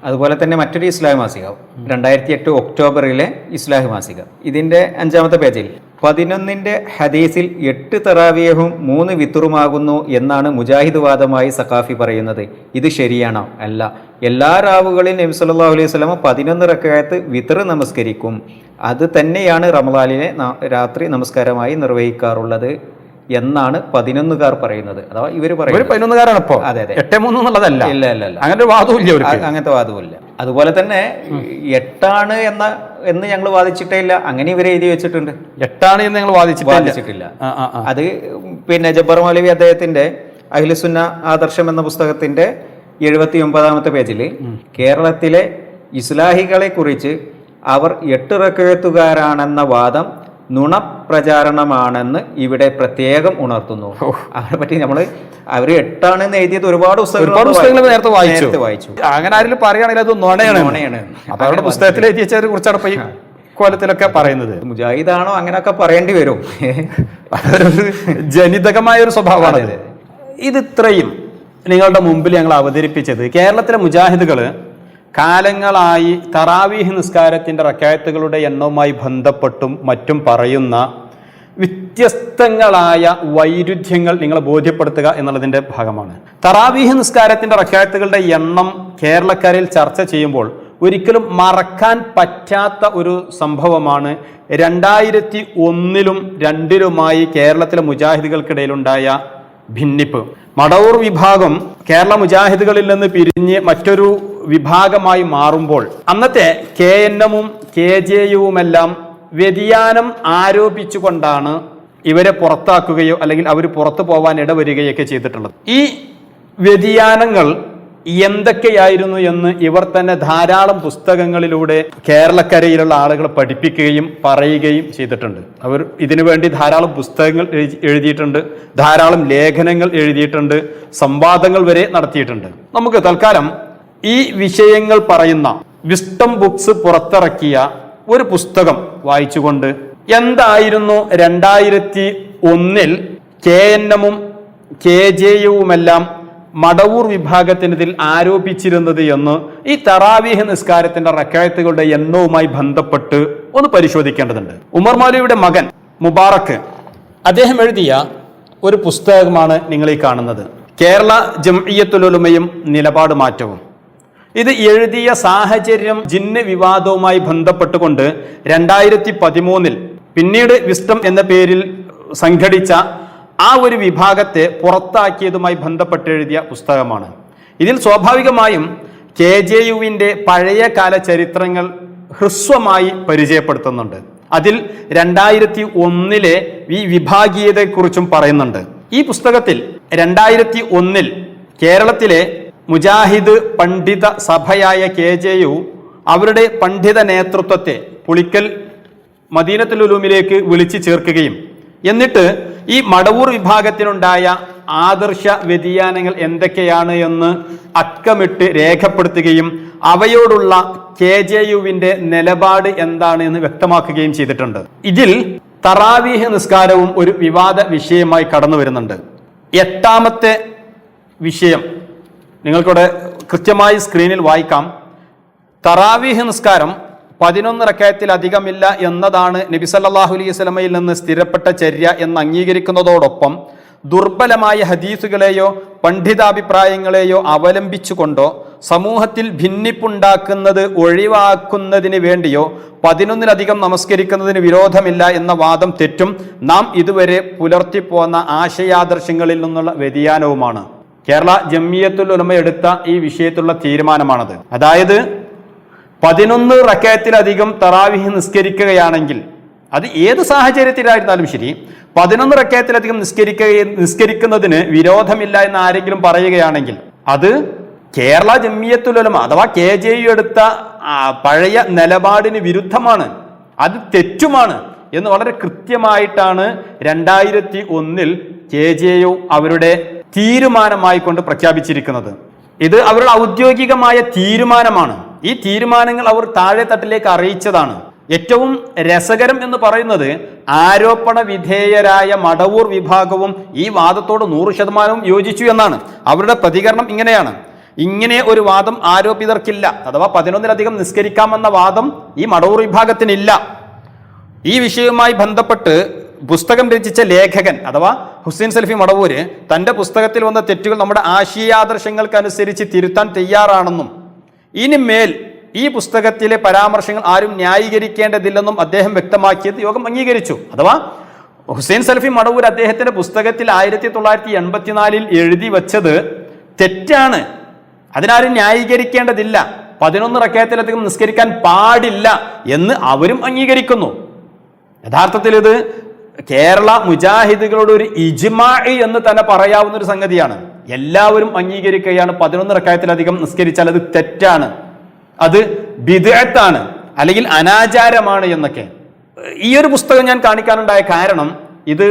Speaker 5: അതുപോലെ തന്നെ മറ്റൊരു ഇസ്ലാഹ് മാസിക 2008 ഒക്ടോബറിലെ ഇസ്ലാഹ് മാസിക. ഇതിന്റെ 5-ാമത്തെ പേജിൽ 11ന്റെ ഹദീസിൽ 8 തറാവിയഹും 3 വിത്റുമാകുന്നു എന്നാണ് മുജാഹിദ് വാദമായി സഖാഫി പറയുന്നത്. ഇത് ശരിയാണോ? അല്ല. എല്ലാ രാവുകളിൽ നബി സല്ലല്ലാഹു അലൈഹി വസല്ലം 11 റക്അത്ത് വിത്ർ നമസ്കരിക്കും. അത് തന്നെയാണ് റമളാനിലെ രാത്രി നമസ്കാരമായി നിർവഹിക്കാറുള്ളത് എന്നാണ് 11കാർ പറയുന്നത്. അഥവാ ഇവര് പറയുന്നത്
Speaker 1: 11കാരാണ്. ഇപ്പോ
Speaker 5: 8, 3 എന്നുള്ളതല്ല. ഇല്ല.
Speaker 1: അങ്ങനെ വാദമില്ല,
Speaker 5: അങ്ങനത്തെ വാദമില്ല. അതുപോലെ തന്നെ 8 എന്ന് ഞങ്ങൾ വാദിച്ചിട്ടേ ഇല്ല, അങ്ങനെ ഇവരെ എഴുതി വെച്ചിട്ടുണ്ട്.
Speaker 1: 8 എന്ന് ഞങ്ങൾ വാദിച്ചിട്ടില്ല.
Speaker 5: അത് പിന്നെ ജബ്ബർ മൗലവി അദ്ദേഹത്തിന്റെ അഹ്ലുസുന്ന ആദർശം എന്ന പുസ്തകത്തിന്റെ 79-ാമത്തെ പേജിൽ കേരളത്തിലെ ഇസ്ലാഹികളെ കുറിച്ച് അവർ 8 റക്അത്തുകാരാണെന്ന വാദം നുണപ്രചാരണമാണെന്ന് ഇവിടെ പ്രത്യേകം ഉണർത്തുന്നു. അവരെ പറ്റി അവർ 8 എന്ന് എഴുതിയത് ഒരുപാട് പുസ്തകങ്ങൾ
Speaker 1: നേരത്തെ വായിച്ചു. അങ്ങനെ ആരെങ്കിലും പറയുകയാണെങ്കിൽ അത് നുണയാണ്. അപ്പൊ അവരുടെ പുസ്തകത്തിൽ എഴുതിയതിനെ കുറിച്ചാണ് ഇപ്പൊ ഈ കോലത്തിലൊക്കെ പറയുന്നത്.
Speaker 5: മുജാഹിദാണോ അങ്ങനെയൊക്കെ പറയേണ്ടി വരും.
Speaker 1: ജനിതകമായ ഒരു സ്വഭാവമാണ് ഇത്. ഇത്രയും നിങ്ങളുടെ മുമ്പിൽ ഞങ്ങൾ അവതരിപ്പിച്ചത് കേരളത്തിലെ മുജാഹിദുകൾ കാലങ്ങളായി തറാവീഹ് നിസ്കാരത്തിൻ്റെ റക്അത്തുകളുടെ എണ്ണവുമായി ബന്ധപ്പെട്ടും മറ്റും പറയുന്ന വ്യത്യസ്തങ്ങളായ വൈരുദ്ധ്യങ്ങൾ നിങ്ങളെ ബോധ്യപ്പെടുത്തുക എന്നുള്ളതിൻ്റെ ഭാഗമാണ്. തറാവീഹ് നിസ്കാരത്തിൻ്റെ റക്അത്തുകളുടെ എണ്ണം കേരളക്കരയിൽ ചർച്ച ചെയ്യുമ്പോൾ ഒരിക്കലും മറക്കാൻ പറ്റാത്ത ഒരു സംഭവമാണ് 2001-ലും 2002-ലുമായി കേരളത്തിലെ മുജാഹിദുകൾക്കിടയിലുണ്ടായ ഭിന്നിപ്പ്. മടവൂർ വിഭാഗം കേരള മുജാഹിദുകളിൽ നിന്ന് പിരിഞ്ഞ് മറ്റൊരു വിഭാഗമായി മാറുമ്പോൾ അന്നത്തെ KNM-ഉം KJU-വുമെല്ലാം വ്യതിയാനം ആരോപിച്ചുകൊണ്ടാണ് ഇവരെ പുറത്താക്കുകയോ അല്ലെങ്കിൽ അവർ പുറത്തു പോകാൻ ഇടവരികയൊക്കെ ചെയ്തിട്ടുള്ളത്. ഈ വ്യതിയാനങ്ങൾ എന്തൊക്കെയായിരുന്നു എന്ന് ഇവർ തന്നെ ധാരാളം പുസ്തകങ്ങളിലൂടെ കേരളക്കരയിലുള്ള ആളുകളെ പഠിപ്പിക്കുകയും പറയുകയും ചെയ്തിട്ടുണ്ട്. അവർ ഇതിനു വേണ്ടി ധാരാളം പുസ്തകങ്ങൾ എഴുതിയിട്ടുണ്ട്, ധാരാളം ലേഖനങ്ങൾ എഴുതിയിട്ടുണ്ട്, സംവാദങ്ങൾ വരെ നടത്തിയിട്ടുണ്ട്. നമുക്ക് തൽക്കാലം ഈ വിഷയങ്ങൾ പറയുന്ന വിസ്ഡം ബുക്സ് പുറത്തിറക്കിയ ഒരു പുസ്തകം വായിച്ചുകൊണ്ട് എന്തായിരുന്നു 2001-ൽ KNM-ഉം KJU-വുമെല്ലാം മടവൂർ വിഭാഗത്തിനെതിൽ ആരോപിച്ചിരുന്നത് എന്ന് ഈ തറാവീഹ് നിസ്കാരത്തിന്റെ റക്അത്തുകളുടെ എണ്ണവുമായി ബന്ധപ്പെട്ട് ഒന്ന് പരിശോധിക്കേണ്ടതുണ്ട്. ഉമർ മൗലവിയുടെ മകൻ മുബാറക്ക് അദ്ദേഹം എഴുതിയ ഒരു പുസ്തകമാണ് നിങ്ങൾ ഈ കാണുന്നത്, കേരള ജംഇയ്യത്തുൽ ഉലമയും നിലപാട് മാറ്റവും. ഇത് എഴുതിയ സാഹചര്യം ജിന്ന് വിവാദവുമായി ബന്ധപ്പെട്ടുകൊണ്ട് 2013-ൽ പിന്നീട് വിസ്ഡം എന്ന പേരിൽ സംഘടിച്ച ആ ഒരു വിഭാഗത്തെ പുറത്താക്കിയതുമായി ബന്ധപ്പെട്ട് എഴുതിയ പുസ്തകമാണ്. ഇതിൽ സ്വാഭാവികമായും KJU-വിൻ്റെ പഴയകാല ചരിത്രങ്ങൾ ഹ്രസ്വമായി പരിചയപ്പെടുത്തുന്നുണ്ട്. അതിൽ 2001-ലെ ഈ വിഭാഗീയതയെക്കുറിച്ചും പറയുന്നുണ്ട്. ഈ പുസ്തകത്തിൽ 2001-ൽ കേരളത്തിലെ മുജാഹിദ് പണ്ഡിത സഭയായ KJU അവരുടെ പണ്ഡിത നേതൃത്വത്തെ പുളിക്കൽ മദീനത്തുൽ ഉലൂമിലേക്ക് വിളിച്ചു ചേർക്കുകയും എന്നിട്ട് ഈ മടവൂർ വിഭാഗത്തിനുണ്ടായ ആദർശ വ്യതിയാനങ്ങൾ എന്തൊക്കെയാണ് എന്ന് അക്കമിട്ട് രേഖപ്പെടുത്തുകയും അവയോടുള്ള KJU-വിൻ്റെ നിലപാട് എന്താണ് എന്ന് വ്യക്തമാക്കുകയും ചെയ്തിട്ടുണ്ട്. ഇതിൽ തറാവീഹ് നിസ്കാരവും ഒരു വിവാദ വിഷയമായി കടന്നു വരുന്നുണ്ട്. 8-ാമത്തെ വിഷയം നിങ്ങൾക്കിവിടെ കൃത്യമായി സ്ക്രീനിൽ വായിക്കാം. തറാവീഹ് നിസ്കാരം 11 റക്അത്തിലധികമില്ല എന്നതാണ് നബി സല്ലല്ലാഹു അലൈഹി വസല്ലമയിൽ നിന്ന് സ്ഥിരപ്പെട്ട ചര്യ എന്ന് അംഗീകരിക്കുന്നതോടൊപ്പം ദുർബലമായ ഹദീസുകളെയോ പണ്ഡിതാഭിപ്രായങ്ങളെയോ അവലംബിച്ചുകൊണ്ടോ സമൂഹത്തിൽ ഭിന്നിപ്പുണ്ടാക്കുന്നത് ഒഴിവാക്കുന്നതിന് വേണ്ടിയോ 11-ലധികം നമസ്കരിക്കുന്നതിന് വിരോധമില്ല എന്ന വാദം തെറ്റും നാം ഇതുവരെ പുലർത്തിപ്പോന്ന ആശയാദർശങ്ങളിൽ നിന്നുള്ള വ്യതിയാനവുമാണ്. കേരള ജംഇയ്യത്തുൽ ഉലമ എടുത്ത ഈ വിഷയത്തിലുള്ള തീരുമാനമാണത്. അതായത് 11 റക്അത്തിലധികം തറാവീഹ് നിസ്കരിക്കുകയാണെങ്കിൽ, അത് ഏത് സാഹചര്യത്തിലായിരുന്നാലും ശരി, 11 റക്അത്തിലധികം നിസ്കരിക്കുന്നതിന് വിരോധമില്ല എന്ന് ആരെങ്കിലും പറയുകയാണെങ്കിൽ അത് കേരള ജംഇയ്യത്തുൽ ഉലമ അഥവാ KJU എടുത്ത പഴയ നിലപാടിന് വിരുദ്ധമാണ്, അത് തെറ്റുമാണ് എന്ന് വളരെ കൃത്യമായിട്ടാണ് 2001-ൽ KJU അവരുടെ തീരുമാനമായി കൊണ്ട് പ്രഖ്യാപിച്ചിരിക്കുന്നത്. ഇത് അവരുടെ ഔദ്യോഗികമായ തീരുമാനമാണ്. ഈ തീരുമാനങ്ങൾ അവർ താഴെ തട്ടിലേക്ക് അറിയിച്ചതാണ്. ഏറ്റവും രസകരം എന്ന് പറയുന്നത് ആരോപണ വിധേയരായ മടവൂർ വിഭാഗവും ഈ വാദത്തോട് 100% യോജിച്ചു എന്നാണ്. അവരുടെ പ്രതികരണം ഇങ്ങനെയാണ്: ഇങ്ങനെ ഒരു വാദം ആരോപിതർക്കില്ല, അഥവാ 11-ലധികം നിസ്കരിക്കാമെന്ന വാദം ഈ മടവൂർ വിഭാഗത്തിനില്ല. ഈ വിഷയവുമായി ബന്ധപ്പെട്ട് പുസ്തകം രചിച്ച ലേഖകൻ അഥവാ ഹുസൈൻ സലഫി മടവൂര് തൻ്റെ പുസ്തകത്തിൽ വന്ന തെറ്റുകൾ നമ്മുടെ ആശയാദർശങ്ങൾക്കനുസരിച്ച് തിരുത്താൻ തയ്യാറാണെന്നും ഇനിമേൽ ഈ പുസ്തകത്തിലെ പരാമർശങ്ങൾ ആരും ന്യായീകരിക്കേണ്ടതില്ലെന്നും അദ്ദേഹം വ്യക്തമാക്കിയത് യോഗം അംഗീകരിച്ചു. അഥവാ ഹുസൈൻ സലഫി മടവൂർ അദ്ദേഹത്തിന്റെ പുസ്തകത്തിൽ 1984-ൽ എഴുതി വച്ചത് തെറ്റാണ്, അതിനാരും ന്യായീകരിക്കേണ്ടതില്ല, 11 റക്അത്തിലധികം നിസ്കരിക്കാൻ പാടില്ല എന്ന് അവരും അംഗീകരിക്കുന്നു. യഥാർത്ഥത്തിൽ ഇത് കേരള മുജാഹിദുകളുടെ ഒരു ഇജ്മാഇ എന്ന് തന്നെ പറയാവുന്ന ഒരു സംഗതിയാണ്. എല്ലാവരും അംഗീകരിക്കുകയാണ് 11 റക്അത്തിലധികം നിസ്കരിച്ചാൽ അത് തെറ്റാണ്, അത് ബിദ്അത്താണ്, അല്ലെങ്കിൽ അനാചാരമാണ് എന്നൊക്കെ. ഈ ഒരു പുസ്തകം ഞാൻ കാണിക്കാനുണ്ടായ കാരണം ഇത്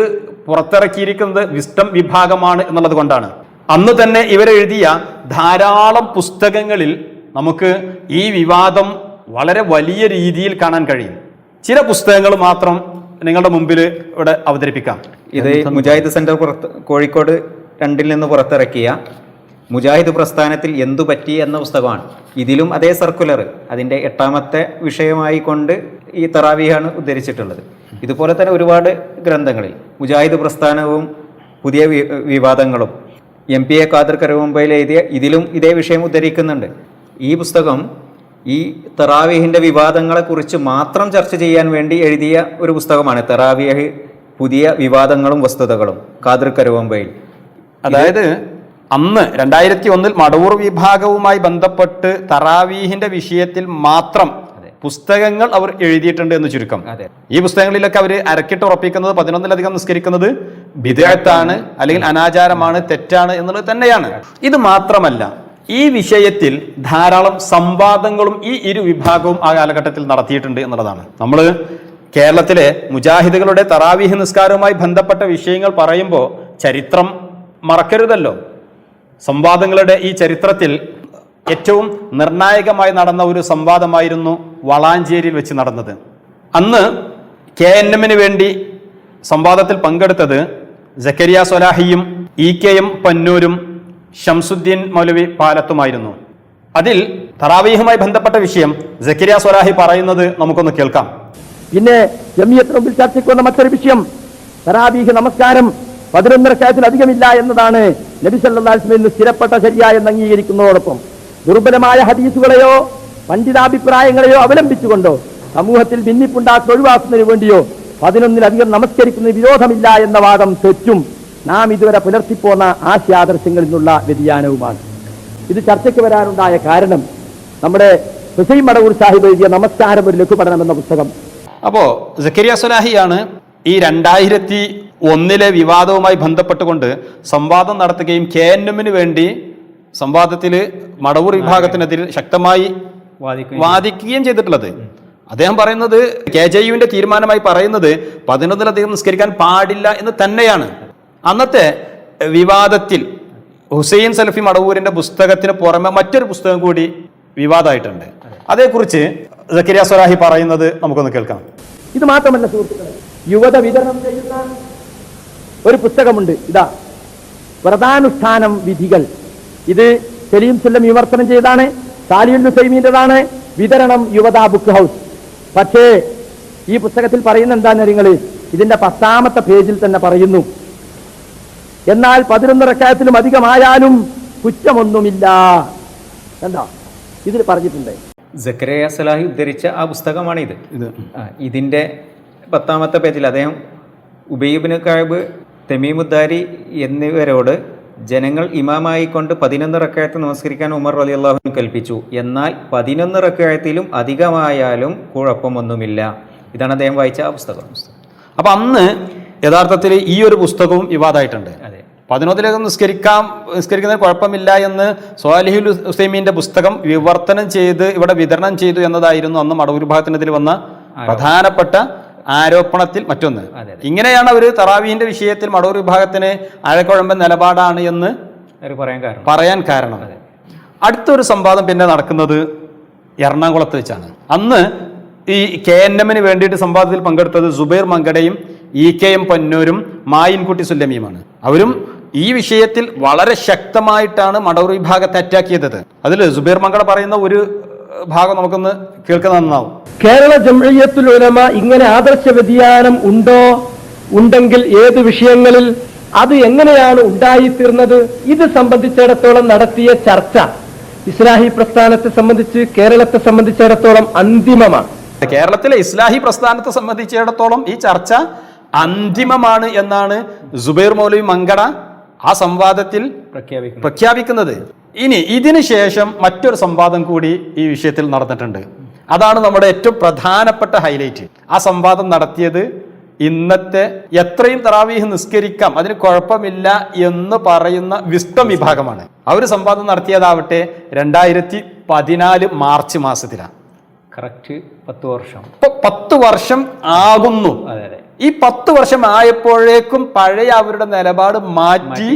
Speaker 1: പുറത്തിറക്കിയിരിക്കുന്നത് വിസ്ഡം വിഭാഗമാണ് എന്നുള്ളത് കൊണ്ടാണ്. അന്ന് തന്നെ ഇവരെഴുതിയ ധാരാളം പുസ്തകങ്ങളിൽ നമുക്ക് ഈ വിവാദം വളരെ വലിയ രീതിയിൽ കാണാൻ കഴിയും. ചില പുസ്തകങ്ങൾ മാത്രം നിങ്ങളുടെ മുമ്പിൽ ഇവിടെ അവതരിപ്പിക്കാം.
Speaker 5: ഇത് മുജാഹിദ് സെന്റർ കോഴിക്കോട് 2-ൽ നിന്ന് പുറത്തിറക്കിയ മുജാഹിദ് പ്രസ്ഥാനത്തിൽ എന്തു പറ്റി എന്ന പുസ്തകമാണ്. ഇതിലും അതേ സർക്കുലർ അതിൻ്റെ 8ാമത്തെ വിഷയമായി കൊണ്ട് ഈ തറാവീഹാണ് ഉദ്ധരിച്ചിട്ടുള്ളത്. ഇതുപോലെ തന്നെ ഒരുപാട് ഗ്രന്ഥങ്ങളിൽ മുജാഹിദ് പ്രസ്ഥാനവും പുതിയ വിവാദങ്ങളും MPA ഖാദർ കരുവമ്പയിൽ എഴുതിയ ഇതിലും ഇതേ വിഷയം ഉദ്ധരിക്കുന്നുണ്ട്. ഈ പുസ്തകം ഈ തറാവീഹിൻ്റെ വിവാദങ്ങളെക്കുറിച്ച് മാത്രം ചർച്ച ചെയ്യാൻ വേണ്ടി എഴുതിയ ഒരു പുസ്തകമാണ്. തറാവീഹ് പുതിയ വിവാദങ്ങളും വസ്തുതകളും, ഖാദർ കരുവമ്പയിൽ.
Speaker 1: അതായത് അന്ന് 2001 മടവൂർ വിഭാഗവുമായി ബന്ധപ്പെട്ട് തറാവീഹിന്റെ വിഷയത്തിൽ മാത്രം പുസ്തകങ്ങൾ അവർ എഴുതിയിട്ടുണ്ട് എന്ന് ചുരുക്കം. ഈ പുസ്തകങ്ങളിലൊക്കെ അവർ അരക്കിട്ട് ഉറപ്പിക്കുന്നത് 11-ലധികം നിസ്കരിക്കുന്നത് ബിദ്അത്താണ്, അല്ലെങ്കിൽ അനാചാരമാണ്, തെറ്റാണ് എന്നുള്ളത് തന്നെയാണ്. ഇത് മാത്രമല്ല, ഈ വിഷയത്തിൽ ധാരാളം സംവാദങ്ങളും ഈ ഇരു വിഭാഗവും ആ കാലഘട്ടത്തിൽ നടത്തിയിട്ടുണ്ട് എന്നുള്ളതാണ്. നമ്മൾ കേരളത്തിലെ മുജാഹിദുകളുടെ തറാവീഹ് നിസ്കാരവുമായി ബന്ധപ്പെട്ട വിഷയങ്ങൾ പറയുമ്പോൾ ചരിത്രം മറക്കരുതല്ലോ. സംവാദങ്ങളുടെ ഈ ചരിത്രത്തിൽ ഏറ്റവും നിർണായകമായി നടന്ന ഒരു സംവാദമായിരുന്നു വളാഞ്ചേരിയിൽ വെച്ച് നടന്നത്. അന്ന് KNM വേണ്ടി സംവാദത്തിൽ പങ്കെടുത്തത് സക്കരിയ സ്വലാഹിയും EKM പന്നൂരും ഷംസുദ്ദീൻ മൗലവി പാലത്തുമായിരുന്നു. അതിൽ തറാവീഹുമായി ബന്ധപ്പെട്ട വിഷയം സക്കരിയ സ്വലാഹി പറയുന്നത് നമുക്കൊന്ന് കേൾക്കാം.
Speaker 6: പിന്നെ ജമിയത്ത് മുമ്പിൽ ചർച്ചയ്ക്ക് വന്ന മറ്റൊരു വിഷയം തറാവീഹ് നമസ്കാരം 11 റക്അത്തിൽ അധികമില്ല എന്നതാണ്. നബി സല്ലല്ലാഹു അലൈഹി വസല്ലം സ്ഥിരപ്പെട്ട ശരിയായെന്ന് അംഗീകരിക്കുന്നതോടൊപ്പം ദുർബലമായ ഹദീസുകളെയോ പണ്ഡിതാഭിപ്രായങ്ങളെയോ അവലംബിച്ചുകൊണ്ടോ സമൂഹത്തിൽ ഭിന്നിപ്പുണ്ടാക്കി ഒഴിവാക്കുന്നതിന് വേണ്ടിയോ 11-ലധികം നമസ്കരിക്കുന്നതിന് വിരോധമില്ല എന്ന വാദം തെറ്റും നാം ഇതുവരെ പുലർത്തിപ്പോന്ന ആശയാദർശങ്ങളിൽ നിന്നുള്ള വ്യതിയാനവുമാണ്. ഇത് ചർച്ചയ്ക്ക് വരാനുണ്ടായ കാരണം നമ്മുടെ ഹുസൈൻ മടവൂർ സാഹിബ് എഴുതിയ നമസ്കാരം ഒരു ലഘുപഠനം എന്ന പുസ്തകം.
Speaker 1: അപ്പോൾ സക്കരിയ സ്വലാഹിയാണ് ഈ 2001 വിവാദവുമായി ബന്ധപ്പെട്ടുകൊണ്ട് സംവാദം നടത്തുകയും KNM വേണ്ടി സംവാദത്തിൽ മടവൂർ വിഭാഗത്തിനെതിരെ ശക്തമായി വാദിക്കുകയും ചെയ്തിട്ടുള്ളത്. അദ്ദേഹം പറയുന്നത് KJUവിന്റെ തീരുമാനമായി പറയുന്നത് 11-ലധികം നിസ്കരിക്കാൻ പാടില്ല എന്ന് തന്നെയാണ്. അന്നത്തെ വിവാദത്തിൽ ഹുസൈൻ സലഫി മടവൂരിന്റെ പുസ്തകത്തിന് പുറമെ മറ്റൊരു പുസ്തകം കൂടി വിവാദമായിട്ടുണ്ട്. അതേക്കുറിച്ച് സക്കരിയ സ്വലാഹി പറയുന്നത് നമുക്കൊന്ന് കേൾക്കാം.
Speaker 6: ഇത് മാത്രമല്ല സുഹൃത്തുക്കളെ, യുവത വിതരണം ചെയ്യുന്ന ഒരു പുസ്തകമുണ്ട്. ഇതാ വ്രതാനുഷ്ഠാനം വിധികൾ. ഇത് സലീം സുല്ലം വിമർശനം ചെയ്താണ്, സാലിഹുൽ ഹുസൈമീൻ്റെതാണ്. വിതരണം യുവത ബുക്ക് ഹൗസ്. പക്ഷേ ഈ പുസ്തകത്തിൽ പറയുന്ന എന്താണെന്ന് നിങ്ങൾ ഇതിന്റെ 10ാമത്തെ പേജിൽ തന്നെ പറയുന്നു, എന്നാൽ 11 റക്അത്തിലും അധികമായാലും കുറ്റമൊന്നുമില്ല. എന്താ ഇതിൽ പറഞ്ഞിട്ടുണ്ട്?
Speaker 5: സക്കരിയ സ്വലാഹി ഉദ്ധരിച്ച ആ പുസ്തകമാണ് ഇത്. ഇതിൻ്റെ 10ാമത്തെ പേജിൽ അദ്ദേഹം ഉബൈ ഇബ്നു കഅബ്, തമീമുദ്ദാരി എന്നിവരോട് ജനങ്ങൾ ഇമാമായിക്കൊണ്ട് 11 റക്അത്ത് നമസ്കരിക്കാൻ ഉമർ റളിയല്ലാഹു അൻഹു കൽപ്പിച്ചു. എന്നാൽ 11 റക്അത്തിലും അധികമായാലും കുഴപ്പമൊന്നുമില്ല. ഇതാണ് അദ്ദേഹം വായിച്ച ആ പുസ്തകം.
Speaker 1: അപ്പൊ അന്ന് യഥാർത്ഥത്തിൽ ഈ ഒരു പുസ്തകവും വിവാദമായിട്ടുണ്ട്. 11-ലധികം നിസ്കരിക്കുന്നതിന് കുഴപ്പമില്ല എന്ന് സ്വാലിഹുൽ ഹുസൈമീന്റെ പുസ്തകം വിവർത്തനം ചെയ്ത് ഇവിടെ വിതരണം ചെയ്തു എന്നതായിരുന്നു അന്ന് മടവൂർ വിഭാഗത്തിനെതിരെ വന്ന പ്രധാനപ്പെട്ട ആരോപണത്തിൽ മറ്റൊന്ന്. ഇങ്ങനെയാണ് അവർ തറാവീഹിന്റെ വിഷയത്തിൽ മടവൂർ വിഭാഗത്തിന് ആഴക്കുഴമ്പൻ നിലപാടാണ് എന്ന് പറയാൻ കാരണം. അടുത്തൊരു സംവാദം പിന്നെ നടക്കുന്നത് എറണാകുളത്ത് വെച്ചാണ്. അന്ന് ഈ KNM വേണ്ടിയിട്ട് സംവാദത്തിൽ പങ്കെടുത്തത് സുബൈർ മങ്കടയും EKM പന്നൂരും മായിൻകുട്ടി സുല്ലമിയുമാണ്. അവരും ഈ വിഷയത്തിൽ വളരെ ശക്തമായിട്ടാണ് മടവൂർ വിഭാഗത്തെ അറ്റാക്ക് ചെയ്തത്. അതിൽ സുബൈർ മങ്കട പറയുന്ന ഒരു ഭാഗം നമുക്കൊന്ന് കേൾക്കുന്ന നന്നാവും.
Speaker 6: കേരള ജംഇയ്യത്തുൽ ഉലമ ഇങ്ങനെ ആദർശ വ്യതിയാനം ഉണ്ടെങ്കിൽ ഏത് വിഷയങ്ങളിൽ, അത് എങ്ങനെയാണ് ഉണ്ടായിത്തീർന്നത്? ഇത് സംബന്ധിച്ചിടത്തോളം നടത്തിയ ചർച്ച ഇസ്ലാഹി പ്രസ്ഥാനത്തെ സംബന്ധിച്ച് കേരളത്തെ സംബന്ധിച്ചിടത്തോളം അന്തിമമാണ്.
Speaker 1: കേരളത്തിലെ ഇസ്ലാഹി പ്രസ്ഥാനത്തെ സംബന്ധിച്ചിടത്തോളം ഈ ചർച്ച അന്തിമമാണ് എന്നാണ് സുബൈർ മൗലവി മങ്കട ആ സംവാദത്തിൽ പ്രഖ്യാപിക്കുന്നത്. ഇനി ഇതിനു ശേഷം മറ്റൊരു സംവാദം കൂടി ഈ വിഷയത്തിൽ നടന്നിട്ടുണ്ട്. അതാണ് നമ്മുടെ ഏറ്റവും പ്രധാനപ്പെട്ട ഹൈലൈറ്റ്. ആ സംവാദം നടത്തിയത് ഇന്നത്തെ എത്രയും തറാവീഹ് നിസ്കരിക്കാം, അതിന് കുഴപ്പമില്ല എന്ന് പറയുന്ന വിസ്ഡം വിഭാഗമാണ്. അവർ സംവാദം നടത്തിയതാവട്ടെ 2014 മാർച്ച് മാസത്തിലാണ്.
Speaker 5: കറക്റ്റ് 10 വർഷം.
Speaker 1: ഇപ്പൊ 10 വർഷം ആകുന്നു. ഈ 10 വർഷം ആയപ്പോഴേക്കും പഴയ അവരുടെ നിലപാട് മാറ്റി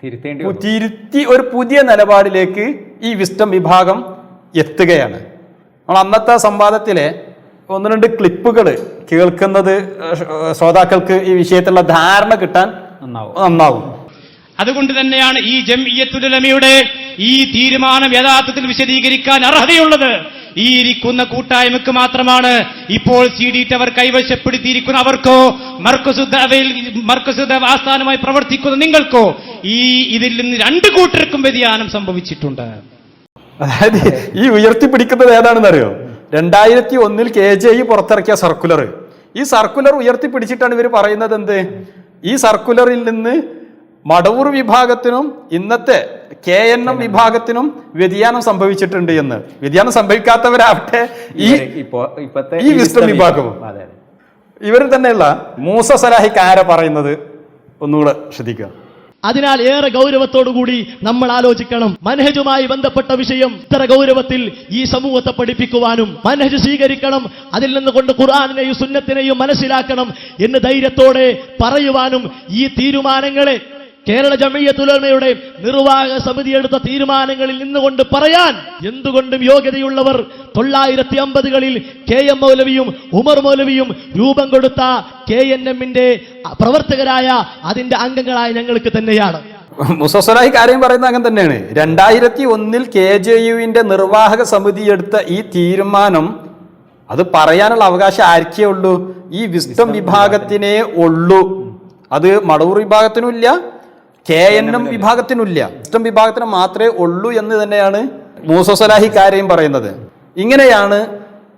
Speaker 1: തിരുത്തി ഒരു പുതിയ നിലപാടിലേക്ക് ഈ വിസ്ഡം വിഭാഗം എത്തുകയാണ്. നമ്മൾ അന്നത്തെ സംവാദത്തിലെ 1-2 ക്ലിപ്പുകൾ കേൾക്കുന്നത് ശ്രോതാക്കൾക്ക് ഈ വിഷയത്തിലുള്ള ധാരണ കിട്ടാൻ നന്നാവും.
Speaker 7: അതുകൊണ്ട് തന്നെയാണ് ഈ ജംഇയ്യത്തുൽ ഉലമയുടെ ഈ തീരുമാനം യഥാർത്ഥത്തിൽ വിശദീകരിക്കാൻ അർഹതയുള്ളത് ഈ ഇരിക്കുന്ന കൂട്ടായ്മക്ക് മാത്രമാണ്. ഇപ്പോൾ CD ടവർ കൈവശപ്പെടുത്തിയിരിക്കുന്ന അവർക്കോ മർക്കസുദ്ദ ആസ്ഥാനമായി പ്രവർത്തിക്കുന്ന നിങ്ങൾക്കോ ഇതിൽ നിന്ന് രണ്ട് കൂട്ടർക്കും വ്യതിയാനം സംഭവിച്ചിട്ടുണ്ട്.
Speaker 1: അതായത് ഈ ഉയർത്തിപ്പിടിക്കുന്നത് ഏതാണെന്ന് അറിയോ? 2001 KJE പുറത്തിറക്കിയ സർക്കുലർ. ഈ സർക്കുലർ ഉയർത്തിപ്പിടിച്ചിട്ടാണ് ഇവർ പറയുന്നത് എന്ത്? ഈ സർക്കുലറിൽ നിന്ന് മടവൂർ വിഭാഗത്തിനും ഇന്നത്തെ KNM വിഭാഗത്തിനും വ്യതിയാനം സംഭവിച്ചിട്ടുണ്ട് എന്ന്. വ്യതിയാനം സംഭവിക്കാത്തവരാവട്ടെ ഈ വിസ്ഡം വിഭാഗവും ഇവർ തന്നെയുള്ള മൂസ സലാഹിക്ക് ആരാ പറയുന്നത് ഒന്നുകൂടെ ശ്രദ്ധിക്കുക.
Speaker 8: അതിനാൽ ഏറെ ഗൗരവത്തോടുകൂടി നമ്മൾ ആലോചിക്കണം. മനഹജുമായി ബന്ധപ്പെട്ട വിഷയം ഇത്ര ഗൗരവത്തിൽ ഈ സമൂഹത്തെ പഠിപ്പിക്കുവാനും മനഹജ് സ്വീകരിക്കണം, അതിൽ നിന്നുകൊണ്ട് ഖുർആനിനെയും സുന്നത്തിനെയും മനസ്സിലാക്കണം എന്ന് ധൈര്യത്തോടെ പറയുവാനും ഈ തീരുമാനങ്ങളെ കേരള ജംഇയ്യത്തുൽ ഉലമയുടെ നിർവാഹക സമിതി എടുത്ത തീരുമാനങ്ങളിൽ നിന്നുകൊണ്ട് പറയാൻ എന്തുകൊണ്ടും യോഗ്യതയുള്ളവർ 950കളിൽ KM മൗലവിയും ഉമർ മൗലവിയും രൂപം കൊടുത്ത KNM-ന്റെ പ്രവർത്തകരായ അതിന്റെ അംഗങ്ങളായ ഞങ്ങൾക്ക് തന്നെയാണ്.
Speaker 1: മുസഫറായി കാര്യം പറയുന്നത് അങ്ങനെ തന്നെയാണ്. 2001 KJU-വിന്റെ നിർവാഹക സമിതി എടുത്ത ഈ തീരുമാനം അത് പറയാനുള്ള അവകാശം ആർക്കേ ഉള്ളൂ? ഈ വിസ്ഡം വിഭാഗത്തിനേ ഉള്ളൂ. അത് മടവൂർ വിഭാഗത്തിനുമില്ല, KNM വിഭാഗത്തിനുമില്ല, വിസ്ഡം വിഭാഗത്തിന് മാത്രമേ ഉള്ളൂ എന്ന് തന്നെയാണ് മൂസ സലാഹി കാര്യം പറയുന്നത്. ഇങ്ങനെയാണ്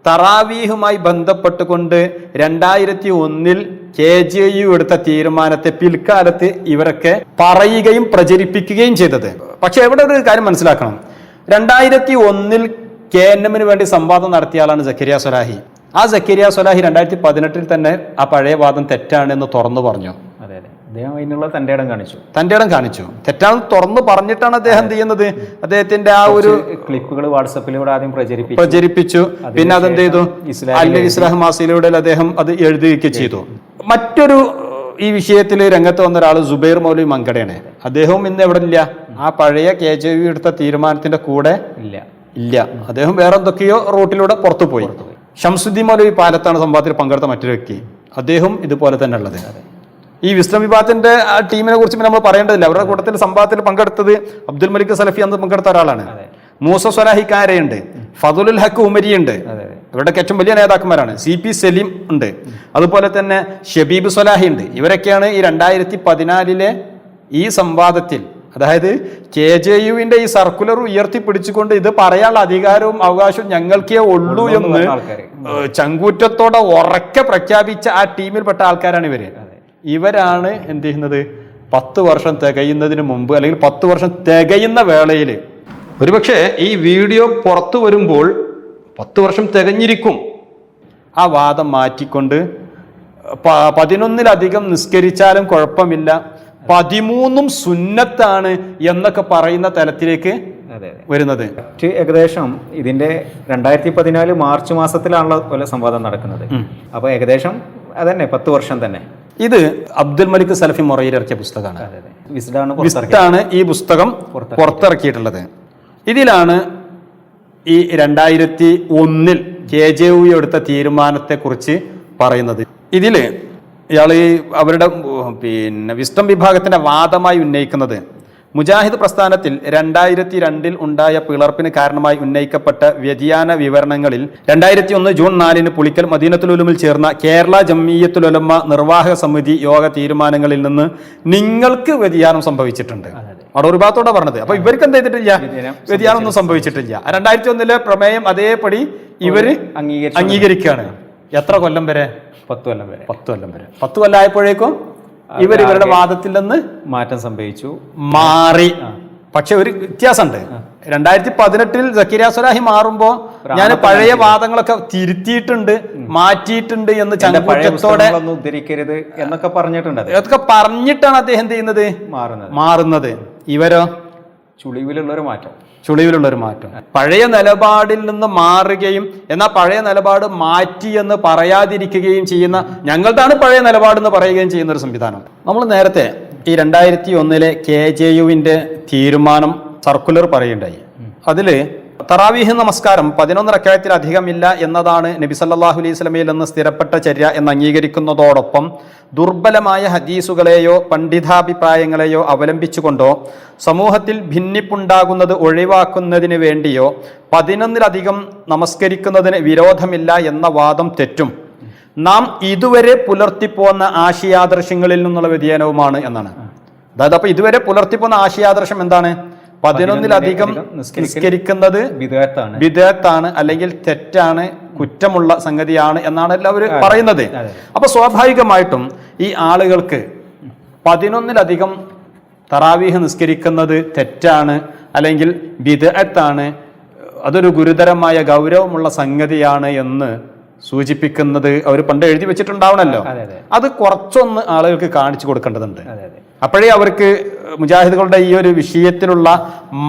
Speaker 1: തറാവീഹുമായി ബന്ധപ്പെട്ടുകൊണ്ട് 2001 KJU എടുത്ത തീരുമാനത്തെ പിൽക്കാലത്ത് ഇവരൊക്കെ പറയുകയും പ്രചരിപ്പിക്കുകയും ചെയ്തത്. പക്ഷെ എവിടെ ഒരു കാര്യം മനസ്സിലാക്കണം, 2001 KNM-ന് വേണ്ടി സംവാദം നടത്തിയ ആളാണ് സക്കരിയ സ്വലാഹി. ആ സക്കരിയ സ്വലാഹി 2018 തന്നെ ആ പഴയ വാദം തെറ്റാണെന്ന് തുറന്നു പറഞ്ഞു.
Speaker 5: അതെ അതെ, അദ്ദേഹം അതിനുള്ള തന്റെ ഇടം കാണിച്ചു. തെറ്റാണെന്ന് തുറന്നു പറഞ്ഞിട്ടാണ് അദ്ദേഹം എന്ത് ചെയ്യുന്നത്? അദ്ദേഹത്തിന്റെ ആ ഒരു ക്ലിപ്പുകൾ വാട്സപ്പിലൂടെ ആദ്യം പ്രചരിപ്പിച്ചു.
Speaker 1: പിന്നെ അതെന്ത് ചെയ്തു? ഇസ്ലാം മാസികയിലൂടെ അദ്ദേഹം അത് എഴുതുകയൊക്കെ ചെയ്തു. മറ്റൊരു ഈ വിഷയത്തിൽ രംഗത്ത് വന്ന ഒരാൾ സുബൈർ മൗലവി മങ്കടയാണ്. അദ്ദേഹവും ഇന്ന് എവിടെ ഇല്ല? ആ പഴയ KJU എടുത്ത തീരുമാനത്തിന്റെ കൂടെ ഇല്ല. അദ്ദേഹം വേറെ എന്തൊക്കെയോ റൂട്ടിലൂടെ പുറത്തു പോയി. ഷംസുദ്ദീൻ മൗലവി പാലത്താണ് സംഭവത്തിൽ പങ്കെടുത്ത മറ്റൊരു വ്യക്തി. അദ്ദേഹം ഇതുപോലെ തന്നെ ഉള്ളത്. ഈ വിസ്ഡം വിഭാഗത്തിന്റെ ആ ടീമിനെ കുറിച്ച് നമ്മൾ പറയേണ്ടതില്ല. അവരുടെ കൂട്ടത്തിൽ സംഭവത്തിൽ പങ്കെടുത്തത് അബ്ദുൽ മലിക് സലഫി എന്ന് പങ്കെടുത്ത ഒരാളാണ്. മൂസ സ്വലാഹിക്കാരയുണ്ട്, ഫതുലുൽ ഹക്ക് ഉമരിയുണ്ട്, ഇവരുടെ ഏറ്റവും വലിയ നേതാക്കന്മാരാണ്. CP സലീം ഉണ്ട്, അതുപോലെ തന്നെ ഷബീബ് സ്വലാഹി ഉണ്ട്. ഇവരൊക്കെയാണ് ഈ 2014 ഈ സംവാദത്തിൽ, അതായത് KJU-വിന്റെ ഈ സർക്കുലർ ഉയർത്തിപ്പിടിച്ചുകൊണ്ട് ഇത് പറയാനുള്ള അധികാരവും അവകാശവും ഞങ്ങൾക്കേ ഉള്ളൂ എന്ന് ചങ്കൂറ്റത്തോടെ ഉറക്കെ പ്രഖ്യാപിച്ച ആ ടീമിൽപ്പെട്ട ആൾക്കാരാണ് ഇവര്. ഇവരാണ് എന്ത് ചെയ്യുന്നത്? 10 വർഷം തികയുന്നതിന് മുമ്പ് അല്ലെങ്കിൽ 10 വർഷം തികയുന്ന വേളയിൽ, ഒരുപക്ഷെ ഈ വീഡിയോ പുറത്തു വരുമ്പോൾ 10 വർഷം തികഞ്ഞിരിക്കും, ആ വാദം മാറ്റിക്കൊണ്ട് 11-ലധികം നിസ്കരിച്ചാലും കുഴപ്പമില്ല, 13 സുന്നത്താണ് എന്നൊക്കെ പറയുന്ന തലത്തിലേക്ക് വരുന്നത്.
Speaker 5: ഏകദേശം ഇതിന്റെ 2014 മാർച്ച് മാസത്തിലാണല്ലോ സംവാദം നടക്കുന്നത്. അപ്പൊ ഏകദേശം അതന്നെ 10 വർഷം തന്നെ.
Speaker 1: ഇത് അബ്ദുൽ മലിക് സലഫി മൊറയിൽ ഇറക്കിയ പുസ്തകമാണ്. വിസ്ഡാണ് ഈ പുസ്തകം പുറത്തിറക്കിയിട്ടുള്ളത്. ഇതിലാണ് ഈ 2001 KJU എടുത്ത തീരുമാനത്തെക്കുറിച്ച് പറയുന്നത്. ഇതില് ഇയാൾ അവരുടെ വിസ്ഡം വിഭാഗത്തിന്റെ വാദമായി ഉന്നയിക്കുന്നത് മുജാഹിദ് പ്രസ്ഥാനത്തിൽ 2002 ഉണ്ടായ പിളർപ്പിന് കാരണമായി ഉന്നയിക്കപ്പെട്ട വ്യതിയാന വിവരണങ്ങളിൽ 2001 ജൂൺ 4 പുളിക്കൽ മദീനത്തുൽ ഉലൂമിൽ ചേർന്ന കേരള ജംഇയ്യത്തുൽ ഉലമ നിർവാഹക സമിതി യോഗ തീരുമാനങ്ങളിൽ നിന്ന് നിങ്ങൾക്ക് വ്യതിയാനം സംഭവിച്ചിട്ടുണ്ട്. അവിടെ ഒരു ഭാഗത്തോടെ പറഞ്ഞത്. അപ്പൊ ഇവർക്ക് എന്ത് ചെയ്തിട്ടില്ല? വ്യതിയാനം ഒന്നും സംഭവിച്ചിട്ടില്ല. 2001 പ്രമേയം അതേപടി ഇവര് അംഗീകരിക്കുകയാണ്. എത്ര കൊല്ലം വരെ?
Speaker 5: 10 കൊല്ലം വരെ.
Speaker 1: 10 കൊല്ലം ആയപ്പോഴേക്കും ഇവരുടെ വാദത്തിൽ നിന്ന്
Speaker 5: മാറ്റം സംഭവിച്ചു,
Speaker 1: മാറി. പക്ഷെ ഒരു വ്യത്യാസമുണ്ട്. 2018 സക്കരിയ സ്വലാഹി മാറുമ്പോ ഞാൻ പഴയ വാദങ്ങളൊക്കെ തിരുത്തിയിട്ടുണ്ട്, മാറ്റിയിട്ടുണ്ട് എന്ന് ചങ്കൂറ്റത്തോടെ
Speaker 5: ഉദ്ധരിക്കരുത് എന്നൊക്കെ പറഞ്ഞിട്ടുണ്ട്.
Speaker 1: അതൊക്കെ പറഞ്ഞിട്ടാണ് അദ്ദേഹം ചെയ്യുന്നത്, മാറുന്നത്. ഇവരോ ചുളിവിലുള്ളൊരു മാറ്റം, പഴയ നിലപാടിൽ നിന്ന് മാറുകയും എന്നാൽ പഴയ നിലപാട് മാറ്റി എന്ന് പറയാതിരിക്കുകയും ചെയ്യുന്ന, ഞങ്ങളുടെയാണ് പഴയ നിലപാടെന്ന് പറയുകയും ചെയ്യുന്ന ഒരു സംവിധാനം. നമ്മൾ നേരത്തെ ഈ 2001 KJU-വിന്റെ തീരുമാനം സർക്കുലർ പറയുണ്ടായി. അതില് തറാവീഹ് നമസ്കാരം 11 റക്അത്തിലധികമില്ല എന്നതാണ് നബി സല്ലല്ലാഹു അലൈഹി വസല്ലമയിൽ നിന്ന് സ്ഥിരപ്പെട്ട ചര്യ എന്ന് അംഗീകരിക്കുന്നതോടൊപ്പം ദുർബലമായ ഹദീസുകളെയോ പണ്ഡിതാഭിപ്രായങ്ങളെയോ അവലംബിച്ചുകൊണ്ടോ സമൂഹത്തിൽ ഭിന്നിപ്പുണ്ടാകുന്നത് ഒഴിവാക്കുന്നതിന് വേണ്ടിയോ 11-ലധികം നമസ്കരിക്കുന്നതിന് വിരോധമില്ല എന്ന വാദം തെറ്റും നാം ഇതുവരെ പുലർത്തിപ്പോന്ന ആശയാദർശങ്ങളിൽ നിന്നുള്ള വ്യതിയാനവുമാണ് എന്നാണ്. അതായത് അപ്പൊ ഇതുവരെ പുലർത്തിപ്പോന്ന ആശയാദർശം എന്താണ്? 11-ലധികം നിസ്കരിക്കുന്നത് ബിദ്അത്താണ്, അല്ലെങ്കിൽ തെറ്റാണ്, കുറ്റമുള്ള സംഗതിയാണ് എന്നാണ് എല്ലാവരും പറയുന്നത്. അപ്പൊ സ്വാഭാവികമായിട്ടും ഈ ആളുകൾക്ക് 11-ലധികം തറാവീഹ് നിസ്കരിക്കുന്നത് തെറ്റാണ്, അല്ലെങ്കിൽ ബിദ്അത്താണ്, അതൊരു ഗുരുതരമായ ഗൗരവമുള്ള സംഗതിയാണ് എന്ന് സൂചിപ്പിക്കുന്നത് അവർ പണ്ട് എഴുതി വെച്ചിട്ടുണ്ടാവണല്ലോ. അത് കുറച്ചൊന്ന് ആളുകൾക്ക് കാണിച്ചു കൊടുക്കേണ്ടതുണ്ട്. അപ്പോഴേ അവർക്ക് മുജാഹിദുകളുടെ ഈ ഒരു വിഷയത്തിലുള്ള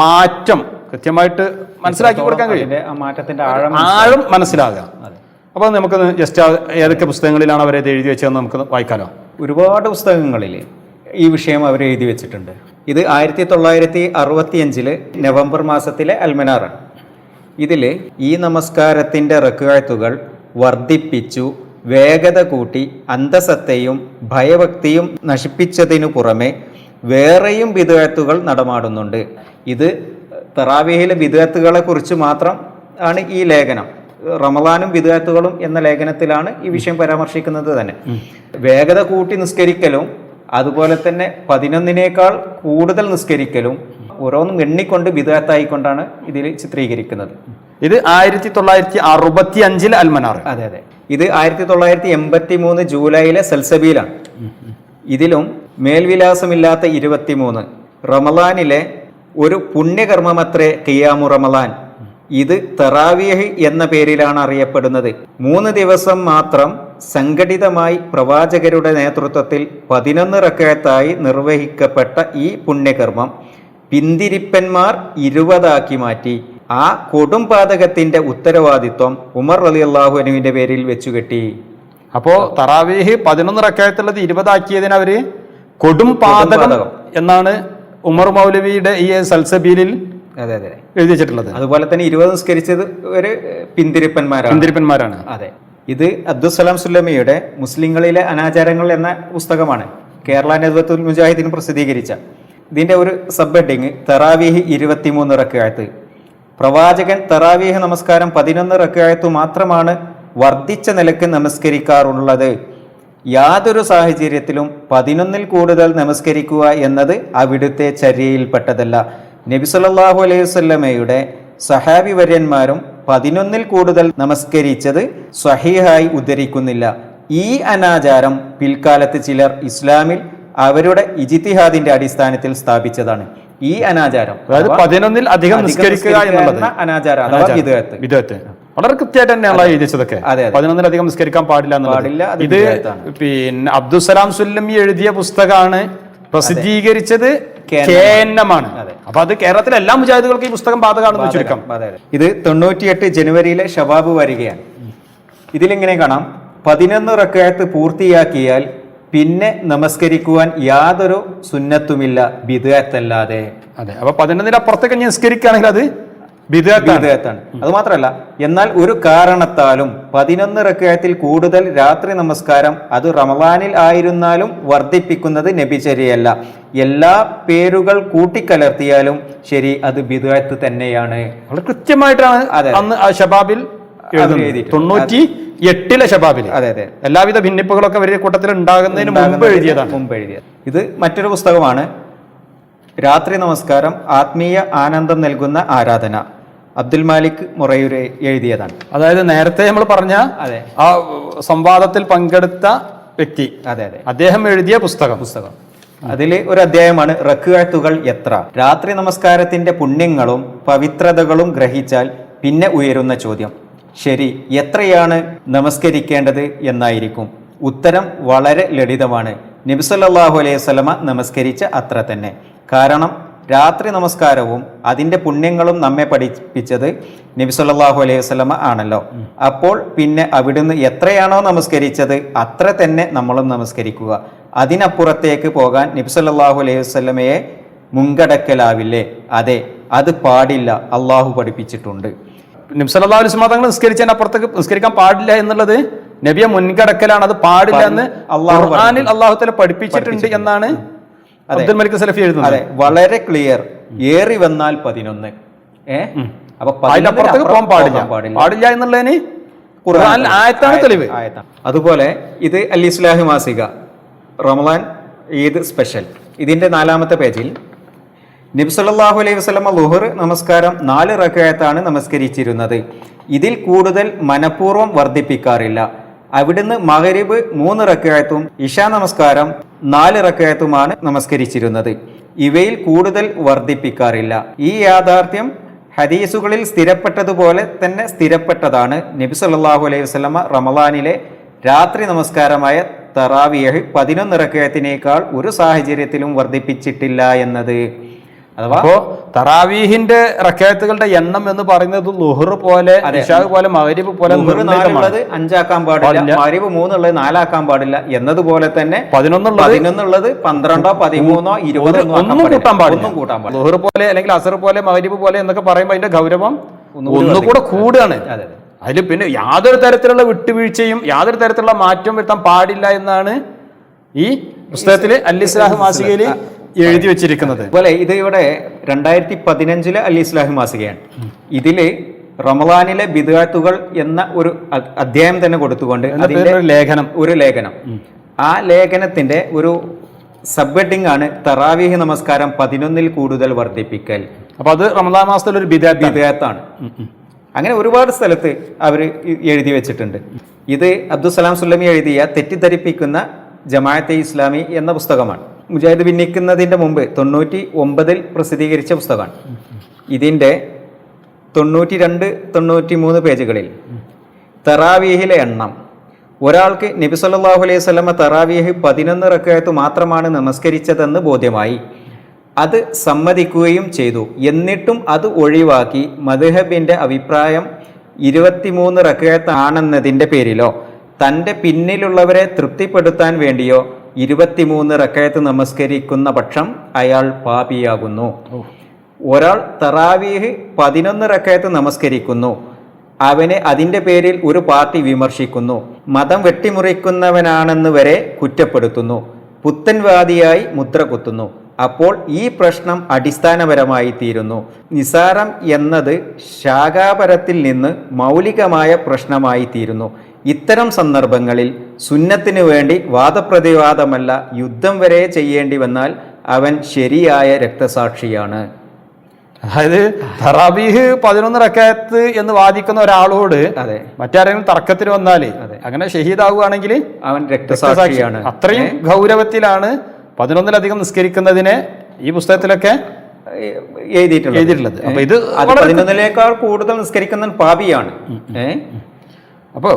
Speaker 1: മാറ്റം കൃത്യമായിട്ട് മനസ്സിലാക്കി കൊടുക്കാൻ കഴിയും, ആഴം മനസ്സിലാകാം. അപ്പോൾ നമുക്ക് ജസ്റ്റ് ഏതൊക്കെ പുസ്തകങ്ങളിലാണ് അവരത് എഴുതി വെച്ചതെന്ന് നമുക്ക് വായിക്കാലോ.
Speaker 5: ഒരുപാട് പുസ്തകങ്ങളിൽ ഈ വിഷയം അവർ എഴുതി വെച്ചിട്ടുണ്ട്. ഇത് 1965 നവംബർ മാസത്തിലെ അൽമനാറാണ്. ഇതിൽ ഈ നമസ്കാരത്തിൻ്റെ റക്അത്തുകൾ വർദ്ധിപ്പിച്ചു, വേഗത കൂട്ടി, അന്തസത്തയും ഭയഭക്തിയും നശിപ്പിച്ചതിനു പുറമെ വേറെയും ബിദ്അത്തുകൾ നടമാടുന്നുണ്ട്. ഇത് തറാവീഹിലെ ബിദ്അത്തുകളെ കുറിച്ച് മാത്രം ആണ് ഈ ലേഖനം. റമളാനും ബിദ്അത്തുകളും എന്ന ലേഖനത്തിലാണ് ഈ വിഷയം പരാമർശിക്കുന്നത് തന്നെ. വേഗത കൂട്ടി നിസ്കരിക്കലും അതുപോലെ തന്നെ 11-നേക്കാൾ കൂടുതൽ നിസ്കരിക്കലും ഓരോന്നും എണ്ണിക്കൊണ്ട് ബിദ്അത്തായിക്കൊണ്ടാണ് ഇതിൽ ചിത്രീകരിക്കുന്നത്.
Speaker 1: ഇത് 1965 അൽമനാർ.
Speaker 5: അതെ അതെ. ഇത് 1983 ജൂലൈയിലെ സൽസബീലാണ്. ഇതിലും മേൽവിലാസമില്ലാത്ത 23 റമളാനിലെ ഒരു പുണ്യകർമ്മമത്രേ ഖിയാമു റമളാൻ. ഇത് തറാവീഹ് എന്ന പേരിലാണ് അറിയപ്പെടുന്നത്. 3 ദിവസം മാത്രം സംഘടിതമായി പ്രവാചകരുടെ നേതൃത്വത്തിൽ 11 റക്അത്തായി നിർവഹിക്കപ്പെട്ട ഈ പുണ്യകർമ്മം പിന്തിരിപ്പന്മാർ 20 മാറ്റി. ആ കൊടും പാതകത്തിന്റെ ഉത്തരവാദിത്വം ഉമർ റളിയല്ലാഹു അൻഹുവിന്റെ പേരിൽ വെച്ചുകെട്ടി.
Speaker 1: അപ്പോ തറാവീഹ് 11 റക്അത്തുള്ളത് 20 അവര് കൊടും പാതകം എന്നാണ് ഉമർ മൗലവിയുടെ ഈ സൽസബീലിൽ എഴുതി വെച്ചിട്ടുള്ളത്.
Speaker 5: അതുപോലെ തന്നെ 20 നിസ്കരിച്ചത് ഒരു പിന്തിരിപ്പന്മാരാണ്. അതെ. ഇത് അബ്ദുസ്സലാം സുല്ലമിയുടെ മുസ്ലിങ്ങളിലെ അനാചാരങ്ങൾ എന്ന പുസ്തകമാണ് കേരള നദ്വത്തുൽ മുജാഹിദീൻ പ്രസിദ്ധീകരിച്ച. ഇതിന്റെ ഒരു സബ് ഹെഡിങ് തറാവീഹ് 23 റക്അത്ത്. പ്രവാചകൻ തറാവീഹ് നമസ്കാരം 11 റക്അത്ത് മാത്രമാണ് വർദ്ധിച്ച നിലക്ക് നമസ്കരിക്കാറുള്ളത്. യാതൊരു സാഹചര്യത്തിലും 11-ൽ കൂടുതൽ നമസ്കരിക്കുക എന്നത് അവിടുത്തെ ചര്യയിൽപ്പെട്ടതല്ല. നബി സല്ലല്ലാഹു അലൈഹി വസല്ലമയുടെ സഹാബി വര്യന്മാരും 11-ൽ കൂടുതൽ നമസ്കരിച്ചത് സ്വഹീഹായി ഉദ്ധരിക്കുന്നില്ല. ഈ അനാചാരം പിൽക്കാലത്ത് ചിലർ ഇസ്ലാമിൽ അവരുടെ ഇജ്തിഹാദിന്റെ അടിസ്ഥാനത്തിൽ സ്ഥാപിച്ചതാണ്. ഈ അനാചാരം,
Speaker 1: അതായത് 11-ൽ അധികം നിസ്കരിക്കുക എന്നുള്ളത്
Speaker 5: അനാചാരം അഥവാ ബിദ്അത്ത്
Speaker 1: വളരെ കൃത്യമായിട്ട് തന്നെയാണ് എഴുതിച്ചതൊക്കെ. 11-ലധികം നിസ്കരിക്കാൻ പാടില്ല. ഇത് പിന്നെ അബ്ദുസ്സലാം സുല്ലമി എഴുതിയ പുസ്തകമാണ്, പ്രസിദ്ധീകരിച്ചത് കേന്നമാണ്. അപ്പൊ അത് കേരളത്തിലെ എല്ലാ മുജാഹിദുകൾക്കും ഈ പുസ്തകം ബാധകമാണെന്ന് ചുരുക്കം.
Speaker 5: ഇത് 98 ജനുവരിയിലെ ഷബാബ് വരികയാണ്. ഇതിലിങ്ങനെ കാണാം, 11 റക്അത്ത് പൂർത്തിയാക്കിയാൽ പിന്നെ നമസ്കരിക്കുവാൻ യാതൊരു സുന്നത്തുമില്ല ബിദ്അത്തല്ലാതെ.
Speaker 1: അതെ. അപ്പൊ 11-ൽ അപ്പുറത്തേക്ക് നിസ്കരിക്കുകയാണെങ്കിൽ അത് ബിദ്അത്താണ്.
Speaker 5: അത് മാത്രമല്ല, എന്നാൽ ഒരു കാരണത്താലും 11 റക്അത്തിൽ കൂടുതൽ രാത്രി നമസ്കാരം, അത് റമളാനിൽ ആയിരുന്നാലും വർദ്ധിപ്പിക്കുന്നത് നബിചര്യയല്ല. എല്ലാ പേരുകൾ കൂട്ടിക്കലർത്തിയാലും ശരി, അത് ബിദ്അത്ത് തന്നെയാണ്.
Speaker 1: വളരെ കൃത്യമായിട്ടാണ് അന്ന് ആ ഷബാബിൽ 98 ഷബാബിൽ.
Speaker 5: അതെ അതെ.
Speaker 1: എല്ലാവിധ ഭിന്നിപ്പുകളൊക്കെ വലിയ കൂട്ടത്തിൽ ഉണ്ടാകുന്നതിന് മുമ്പ് എഴുതിയതാണ്.
Speaker 5: ഇത് മറ്റൊരു പുസ്തകമാണ്, രാത്രി നമസ്കാരം ആത്മീയ ആനന്ദം നൽകുന്ന ആരാധന. അബ്ദുൽ മാലിക് മുറയൂര് എഴുതിയതാണ്.
Speaker 1: അതായത് നേരത്തെ നമ്മൾ പറഞ്ഞ ആ സംവാദത്തിൽ പങ്കെടുത്ത വ്യക്തി, അദ്ദേഹം എഴുതിയ പുസ്തകം.
Speaker 5: അതിൽ ഒരു അധ്യായമാണ് റക്അത്തുകൾ എത്ര. രാത്രി നമസ്കാരത്തിന്റെ പുണ്യങ്ങളും പവിത്രതകളും ഗ്രഹിച്ചാൽ പിന്നെ ഉയരുന്ന ചോദ്യം, ശരി, എത്രയാണ് നമസ്കരിക്കേണ്ടത് എന്നായിരിക്കും. ഉത്തരം വളരെ ലളിതമാണ്. നബി സല്ലല്ലാഹു അലൈഹി വസല്ലമ നമസ്കരിച്ച അത്ര തന്നെ. കാരണം രാത്രി നമസ്കാരവും അതിൻ്റെ പുണ്യങ്ങളും നമ്മെ പഠിപ്പിച്ചത് നബി സല്ലല്ലാഹു അലൈഹി വസല്ലമ ആണല്ലോ. അപ്പോൾ പിന്നെ അവിടുന്ന് എത്രയാണോ നമസ്കരിച്ചത് അത്ര തന്നെ നമ്മളും നമസ്കരിക്കുക. അതിനപ്പുറത്തേക്ക് പോകാൻ നബി സല്ലല്ലാഹു അലൈഹി വസല്ലമയെ മുൻകടക്കലാവില്ലേ? അതെ, അത് പാടില്ല, അള്ളാഹു പഠിപ്പിച്ചിട്ടുണ്ട്.
Speaker 1: നബി സല്ലല്ലാഹു അലൈഹി വസല്ലം തങ്ങൾ നിസ്കരിച്ചതിന് അപ്പുറത്തേക്ക് നിസ്കരിക്കാൻ പാടില്ല എന്നുള്ളത് നബിയെ മുൻകടക്കലാണ്. അത് പാടില്ല എന്ന് ഖുർആനിൽ അല്ലാഹു തആല പഠിപ്പിച്ചിട്ടുണ്ട് എന്നാണ് അബ്ദുൽ മലിക് സലഫി എഴുതുന്നത്.
Speaker 5: അതെ, വളരെ ക്ലിയർ. ഏറി വന്നാൽ 11. അപ്പൊ
Speaker 1: അതിനപ്പുറത്തേക്ക് പോകാൻ പാടില്ല എന്നുള്ളതിന് ഖുർആനിൽ ആയത്താണ് തെളിവ്.
Speaker 5: അതുപോലെ ഇത് അൽ ഇസ്ലാഹ് മാസിക റമളാൻ ഈദ് സ്പെഷ്യൽ, ഇതിന്റെ 4-ാമത്തെ പേജിൽ നബി സല്ലല്ലാഹു അലൈഹി വസല്ലം ളുഹർ നമസ്കാരം 4 റക്അത്താണ് നമസ്കരിച്ചിരുന്നത്. ഇതിൽ കൂടുതൽ മനഃപൂർവ്വം വർദ്ധിപ്പിക്കാറില്ല. അവിടുന്ന് മഗ്രിബ് 3 റക്അത്തും ഇശാ നമസ്കാരം 4 റക്അത്തുമാണ് നമസ്കരിച്ചിരുന്നത്. ഇവയിൽ കൂടുതൽ വർദ്ധിപ്പിക്കാറില്ല. ഈ യാഥാർത്ഥ്യം ഹദീസുകളിൽ സ്ഥിരപ്പെട്ടതുപോലെ തന്നെ സ്ഥിരപ്പെട്ടതാണ്. നബി സല്ലല്ലാഹു അലൈഹി വസല്ലം റമളാനിലെ രാത്രി നമസ്കാരമായ തറാവിയഹ് 11 റക്അത്തിനേക്കാൾ ഒരു സാഹചര്യത്തിലും വർദ്ധിപ്പിച്ചിട്ടില്ല എന്നത്.
Speaker 1: അഥവാ തറാവീഹിന്റെ റക്അത്തുകളുടെ എണ്ണം എന്ന് പറയുന്നത് ളുഹർ പോലെ ഇശാ പോലെ മഗ്രിബ് പോലെ
Speaker 5: 5 ആക്കാൻ പാടില്ല, മഗ്രിബ് 3 ഉള്ളത് 4 ആക്കാൻ പാടില്ല എന്നതുപോലെ തന്നെ
Speaker 1: 11
Speaker 5: ഉള്ളത് 12, 13, 20
Speaker 1: ഒന്നും കൂട്ടാൻ പാടില്ല. ളുഹർ പോലെ അല്ലെങ്കിൽ അസർ പോലെ മഗ്രിബ് പോലെ എന്നൊക്കെ പറയുമ്പോൾ അതിന്റെ ഗൗരവം ഒന്നുകൂടെ കൂടുകയാണ്. അതിൽ പിന്നെ യാതൊരു തരത്തിലുള്ള വിട്ടുവീഴ്ചയും യാതൊരു തരത്തിലുള്ള മാറ്റവും വരുത്താൻ പാടില്ല എന്നാണ് ഈ പുസ്തകത്തില് അൽ ഇസ്ലാഹ് മാസികയിൽ എഴുതി വെച്ചിരിക്കുന്നത്.
Speaker 5: അതുപോലെ ഇത് ഇവിടെ 2015 അൽ ഇസ്ലാഹ് മാസികയാണ്. ഇതില് റമളാനിലെ ബിദ്അത്തുകൾ എന്ന ഒരു അധ്യായം തന്നെ കൊടുത്തുകൊണ്ട് അതിന്റെ ഒരു ലേഖനം, ആ ലേഖനത്തിന്റെ ഒരു സബ് ഹെഡിങ് ആണ് തറാവീഹ് നമസ്കാരം 11 കൂടുതൽ വർദ്ധിപ്പിക്കൽ.
Speaker 1: അപ്പൊ അത് റമളാൻ മാസത്തിൽ ഒരു
Speaker 5: ബിദ്അത്താണ്. അങ്ങനെ ഒരുപാട് സ്ഥലത്ത് അവർ എഴുതി വെച്ചിട്ടുണ്ട്. ഇത് അബ്ദുസലാം സുല്ലമി എഴുതിയ തെറ്റിദ്ധരിപ്പിക്കുന്ന ജമാഅത്തെ ഇസ്ലാമി എന്ന പുസ്തകമാണ്. മുജാഹിദ് ഭിന്നിക്കുന്നതിൻ്റെ മുമ്പ് 99 പ്രസിദ്ധീകരിച്ച പുസ്തകമാണ്. ഇതിൻ്റെ 92, 93 പേജുകളിൽ തറാവീഹിലെ എണ്ണം, ഒരാൾക്ക് നബി സല്ലല്ലാഹു അലൈഹി വസല്ലം തറാവീഹ് 11 റക്അത്ത് മാത്രമാണ് നമസ്കരിച്ചതെന്ന് ബോധ്യമായി. അത് സമ്മതിക്കുകയും ചെയ്തു. എന്നിട്ടും അത് ഒഴിവാക്കി മദ്ഹബിന്റെ അഭിപ്രായം 23 റക്അത്ത് ആണെന്നതിൻ്റെ പേരിലോ തൻ്റെ പിന്നിലുള്ളവരെ തൃപ്തിപ്പെടുത്താൻ വേണ്ടിയോ 23 റക്അത്ത് നമസ്കരിക്കുന്ന പക്ഷം അയാൾ പാപിയാകുന്നു. ഒരാൾ തറാവീഹ് 11 റക്അത്ത് നമസ്കരിക്കുന്നു, അവനെ അതിൻ്റെ പേരിൽ ഒരു പാർട്ടി വിമർശിക്കുന്നു, മതം വെട്ടിമുറിക്കുന്നവനാണെന്ന് വരെ കുറ്റപ്പെടുത്തുന്നു, പുത്തൻവാദിയായി മുദ്ര കുത്തുന്നു. അപ്പോൾ ഈ പ്രശ്നം അടിസ്ഥാനപരമായി തീരുന്നു. നിസാരം എന്നത് ശാഖാപരത്തിൽ നിന്ന് മൗലികമായ പ്രശ്നമായി തീരുന്നു. ഇത്തരം സന്ദർഭങ്ങളിൽ സുന്നത്തിനു വേണ്ടി വാദപ്രതിവാദമല്ല യുദ്ധം വരെ ചെയ്യേണ്ടി വന്നാൽ അവൻ ശരിയായ രക്തസാക്ഷിയാണ്.
Speaker 1: അതായത് തറാവീഹ് 11 റക്അത്ത് എന്ന് വാദിക്കുന്ന ഒരാളോട് മറ്റാരെങ്കിലും തർക്കത്തിന് വന്നാല് അങ്ങനെ ഷഹീദാവുകയാണെങ്കിൽ
Speaker 5: അവൻ രക്തസാക്ഷിയാണ്.
Speaker 1: അത്രയും ഗൗരവത്തിലാണ് 11-ലധികം നിസ്കരിക്കുന്നതിനെ ഈ പുസ്തകത്തിലൊക്കെ എഴുതിയിട്ടുള്ളത്. അപ്പൊ ഇത്
Speaker 5: 11-ലേക്കാൾ കൂടുതൽ നിസ്കരിക്കുന്ന പാപിയാണ്.
Speaker 1: അപ്പോ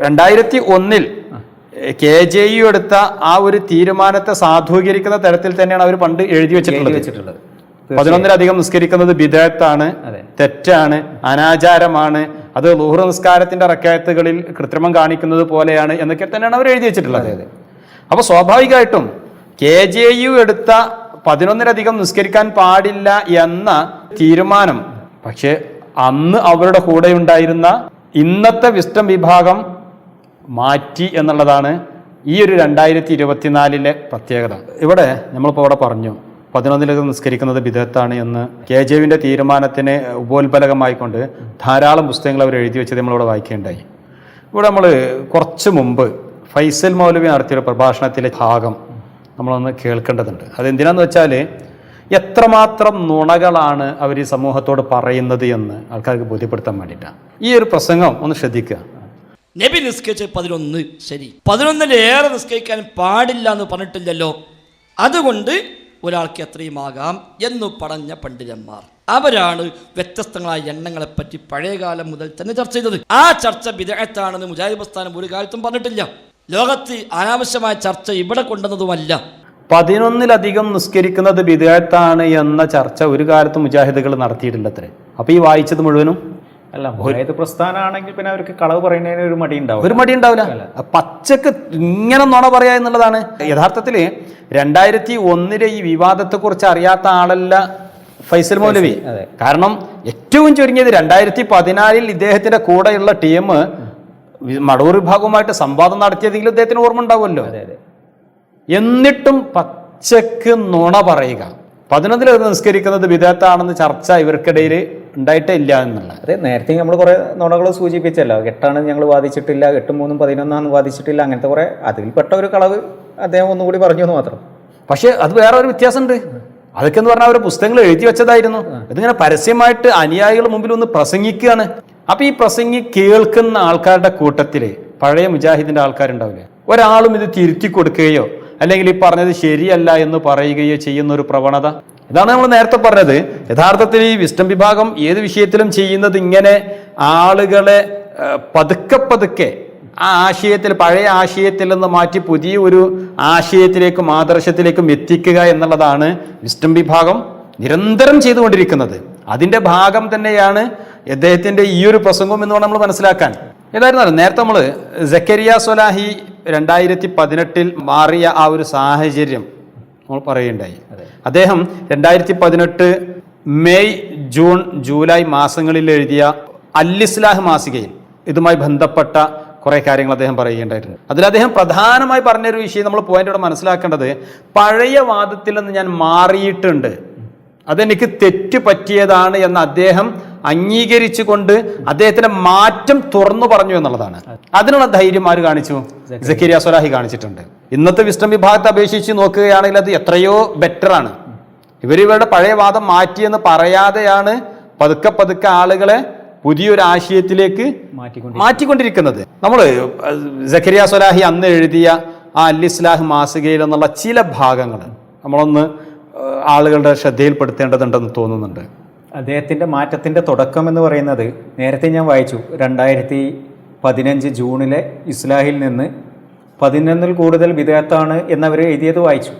Speaker 1: 2001 KJU എടുത്ത ആ ഒരു തീരുമാനത്തെ സാധൂകരിക്കുന്ന തരത്തിൽ തന്നെയാണ് അവർ പണ്ട് എഴുതി വെച്ചിട്ടുള്ളത്. 11-ലധികം നിസ്കരിക്കുന്നത് ബിദ്അത്താണ്, തെറ്റാണ്, അനാചാരമാണ്, അത് ളുഹർ നിസ്കാരത്തിന്റെ റക്അത്തുകളിൽ കൃത്രിമം കാണിക്കുന്നത് പോലെയാണ് എന്നൊക്കെ തന്നെയാണ് അവർ എഴുതി വെച്ചിട്ടുള്ളത്. അപ്പൊ സ്വാഭാവികമായിട്ടും KJU എടുത്ത 11-ലധികം നിസ്കരിക്കാൻ പാടില്ല എന്ന തീരുമാനം പക്ഷെ അന്ന് അവരുടെ കൂടെ ഉണ്ടായിരുന്ന ഇന്നത്തെ വിസ്ഡം വിഭാഗം മാറ്റി എന്നുള്ളതാണ് ഈ ഒരു 2024 പ്രത്യേകത. ഇവിടെ നമ്മളിപ്പോൾ ഇവിടെ പറഞ്ഞു 11-ലധികം നിസ്കരിക്കുന്നത് ബിദ്അത്താണ് എന്ന് KJUവിൻ്റെ തീരുമാനത്തിന് ഉപോത്ബലകമായിക്കൊണ്ട് ധാരാളം പുസ്തകങ്ങൾ അവർ എഴുതി വെച്ചത് നമ്മളിവിടെ വായിക്കുകയുണ്ടായി. ഇവിടെ നമ്മൾ കുറച്ച് മുമ്പ് ഫൈസൽ മൗലവി നടത്തിയൊരു പ്രഭാഷണത്തിലെ ഭാഗം നമ്മളൊന്ന് കേൾക്കേണ്ടതുണ്ട്. അതെന്തിനാന്ന് വെച്ചാൽ എത്രമാത്രം നുണകളാണ് അവർ ഈ സമൂഹത്തോട് പറയുന്നത് എന്ന് ആൾക്കാർക്ക് ബോധ്യപ്പെടുത്താൻ വേണ്ടിയിട്ടാണ്. ഈ ഒരു പ്രസംഗം ഒന്ന് ശ്രദ്ധിക്കുക.
Speaker 2: നബി നിസ്കരിച്ച് 11, ശരി, 11-ലേറെ നിസ്കരിക്കാൻ പാടില്ല എന്ന് പറഞ്ഞിട്ടില്ലല്ലോ, അതുകൊണ്ട് ഒരാൾക്ക് എത്രയുമാകാം എന്ന് പറഞ്ഞ പണ്ഡിതന്മാർ അവരാണ് വ്യത്യസ്തങ്ങളായ എണ്ണങ്ങളെപ്പറ്റി പഴയകാലം മുതൽ തന്നെ ചർച്ച ചെയ്തത്. ആ ചർച്ച ബിദ്അത്താണെന്ന് മുജാഹിദ് പ്രസ്ഥാനം ഒരു കാലത്തും പറഞ്ഞിട്ടില്ല. ലോകത്ത് അനാവശ്യമായ ചർച്ച ഇവിടെ കൊണ്ടുവന്നതുമല്ല.
Speaker 1: 11-ലധികം നിസ്കരിക്കുന്നത് ബിദ്അത്താണ് എന്ന ചർച്ച ഒരു കാലത്ത് മുജാഹിദുകൾ നടത്തിയിട്ടില്ലത്രേ. അപ്പൊ ഈ വായിച്ചത് മുഴുവനും
Speaker 5: അല്ല, മുജാഹിദ് പ്രസ്ഥാനമാണെങ്കിൽ പിന്നെ അവർക്ക് കളവ് പറയുന്നതിന് ഒരു മടി
Speaker 1: ഉണ്ടാവില്ല. പച്ചക്ക് ഇങ്ങനെ നുണ പറയാ എന്നുള്ളതാണ് യഥാർത്ഥത്തിൽ. 2001 ഈ വിവാദത്തെക്കുറിച്ച് അറിയാത്ത ആളല്ല ഫൈസൽ മൗലവി. കാരണം ഏറ്റവും ചുരുങ്ങിയത് 2014 ഇദ്ദേഹത്തിന്റെ കൂടെയുള്ള ടീം മടവൂർ വിഭാഗവുമായിട്ട് സംവാദം നടത്തിയതെങ്കിലും അദ്ദേഹത്തിന് ഓർമ്മ ഉണ്ടാവുമല്ലോ. എന്നിട്ടും പച്ചക്ക് നുണ പറയുക, 11 നിസ്കരിക്കുന്നത് വിദഗ്ധാണെന്ന് ചർച്ച ഇവർക്കിടയിൽ ഉണ്ടായിട്ടേ ഇല്ല എന്നുള്ള.
Speaker 5: അതെ, നേരത്തെ നമ്മൾ കുറെ നുണകൾ സൂചിപ്പിച്ചല്ലോ. 8 ഞങ്ങൾ വാദിച്ചിട്ടില്ല, 8, 3, 11 വാദിച്ചിട്ടില്ല, അങ്ങനത്തെ കുറെ അതിൽപ്പെട്ട ഒരു കളവ് അദ്ദേഹം ഒന്നുകൂടി പറഞ്ഞു എന്ന് മാത്രം.
Speaker 1: പക്ഷെ അത് വേറെ ഒരു വ്യത്യാസമുണ്ട്. അതൊക്കെ എന്ന് പറഞ്ഞാൽ അവരുടെ പുസ്തകങ്ങൾ എഴുതി വെച്ചതായിരുന്നു. ഇതിങ്ങനെ പരസ്യമായിട്ട് അനുയായികളുടെ മുമ്പിൽ ഒന്ന് പ്രസംഗിക്കുകയാണ്. അപ്പൊ ഈ പ്രസംഗി കേൾക്കുന്ന ആൾക്കാരുടെ കൂട്ടത്തില് പഴയ മുജാഹിദിന്റെ ആൾക്കാരുണ്ടാവില്ലേ, ഒരാളും ഇത് തിരുത്തി കൊടുക്കുകയോ അല്ലെങ്കിൽ ഈ പറഞ്ഞത് ശരിയല്ല എന്ന് പറയുകയോ ചെയ്യുന്ന ഒരു പ്രവണത. ഇതാണ് നമ്മൾ നേരത്തെ പറഞ്ഞത്. യഥാർത്ഥത്തിൽ ഈ വിസ്ഡം വിഭാഗം ഏത് വിഷയത്തിലും ചെയ്യുന്നത് ഇങ്ങനെ ആളുകളെ പതുക്കെ ആ ആശയത്തിൽ, പഴയ ആശയത്തിൽ നിന്ന് മാറ്റി പുതിയ ഒരു ആശയത്തിലേക്കും ആദർശത്തിലേക്കും എത്തിക്കുക എന്നുള്ളതാണ് വിസ്ഡം വിഭാഗം നിരന്തരം ചെയ്തുകൊണ്ടിരിക്കുന്നത്. അതിന്റെ ഭാഗം തന്നെയാണ് അദ്ദേഹത്തിന്റെ ഈ ഒരു പ്രസംഗം എന്ന് നമ്മൾ മനസ്സിലാക്കാൻ. ഏതായിരുന്നാലും നേരത്തെ നമ്മൾ സക്കരിയ സ്വലാഹി 2018 മാറിയ ആ ഒരു സാഹചര്യം നമ്മൾ പറയുകയുണ്ടായി. അദ്ദേഹം 2018 മെയ്, ജൂൺ, ജൂലൈ മാസങ്ങളിൽ എഴുതിയ അൽ-ഇസ്ലാഹ് മാസികയിൽ ഇതുമായി ബന്ധപ്പെട്ട കുറെ കാര്യങ്ങൾ അദ്ദേഹം പറയുകയുണ്ടായിട്ടുണ്ട്. അതിൽ അദ്ദേഹം പ്രധാനമായി പറഞ്ഞൊരു വിഷയം നമ്മൾ പോയിന്റോടെ മനസ്സിലാക്കേണ്ടത്, പഴയ വാദത്തിൽ നിന്ന് ഞാൻ മാറിയിട്ടുണ്ട്, അതെനിക്ക് തെറ്റ് പറ്റിയതാണ് എന്ന് അദ്ദേഹം അംഗീകരിച്ചുകൊണ്ട് അദ്ദേഹത്തിന്റെ മാറ്റം തുറന്നു പറഞ്ഞു എന്നുള്ളതാണ്. അതിനുള്ള ധൈര്യം ആര് കാണിച്ചു? സക്കരിയ സ്വലാഹി കാണിച്ചിട്ടുണ്ട്. ഇന്നത്തെ വിസ്ഡം വിഭാഗത്തെ അപേക്ഷിച്ച് നോക്കുകയാണെങ്കിൽ അത് എത്രയോ ബെറ്റർ ആണ്. ഇവരുടെ പഴയ വാദം മാറ്റിയെന്ന് പറയാതെയാണ് പതുക്കെ ആളുകളെ പുതിയൊരു ആശയത്തിലേക്ക് മാറ്റിക്കൊണ്ടിരിക്കുന്നത്. നമ്മൾ സക്കരിയ സ്വലാഹി അന്ന് എഴുതിയ ആ അൽ-ഇസ്ലാഹ് മാസികയിൽ എന്നുള്ള ചില ഭാഗങ്ങൾ നമ്മളൊന്ന് ആളുകളുടെ ശ്രദ്ധയിൽപ്പെടുത്തേണ്ടതുണ്ടെന്ന് തോന്നുന്നുണ്ട്.
Speaker 5: അദ്ദേഹത്തിൻ്റെ മാറ്റത്തിൻ്റെ തുടക്കം എന്ന് പറയുന്നത് നേരത്തെ ഞാൻ വായിച്ചു. 2015 ജൂണിലെ ഇസ്ലാഹിൽ നിന്ന് 11 കൂടുതൽ ബിദഅത്താണ് എന്നവർ എഴുതിയത് വായിച്ചു.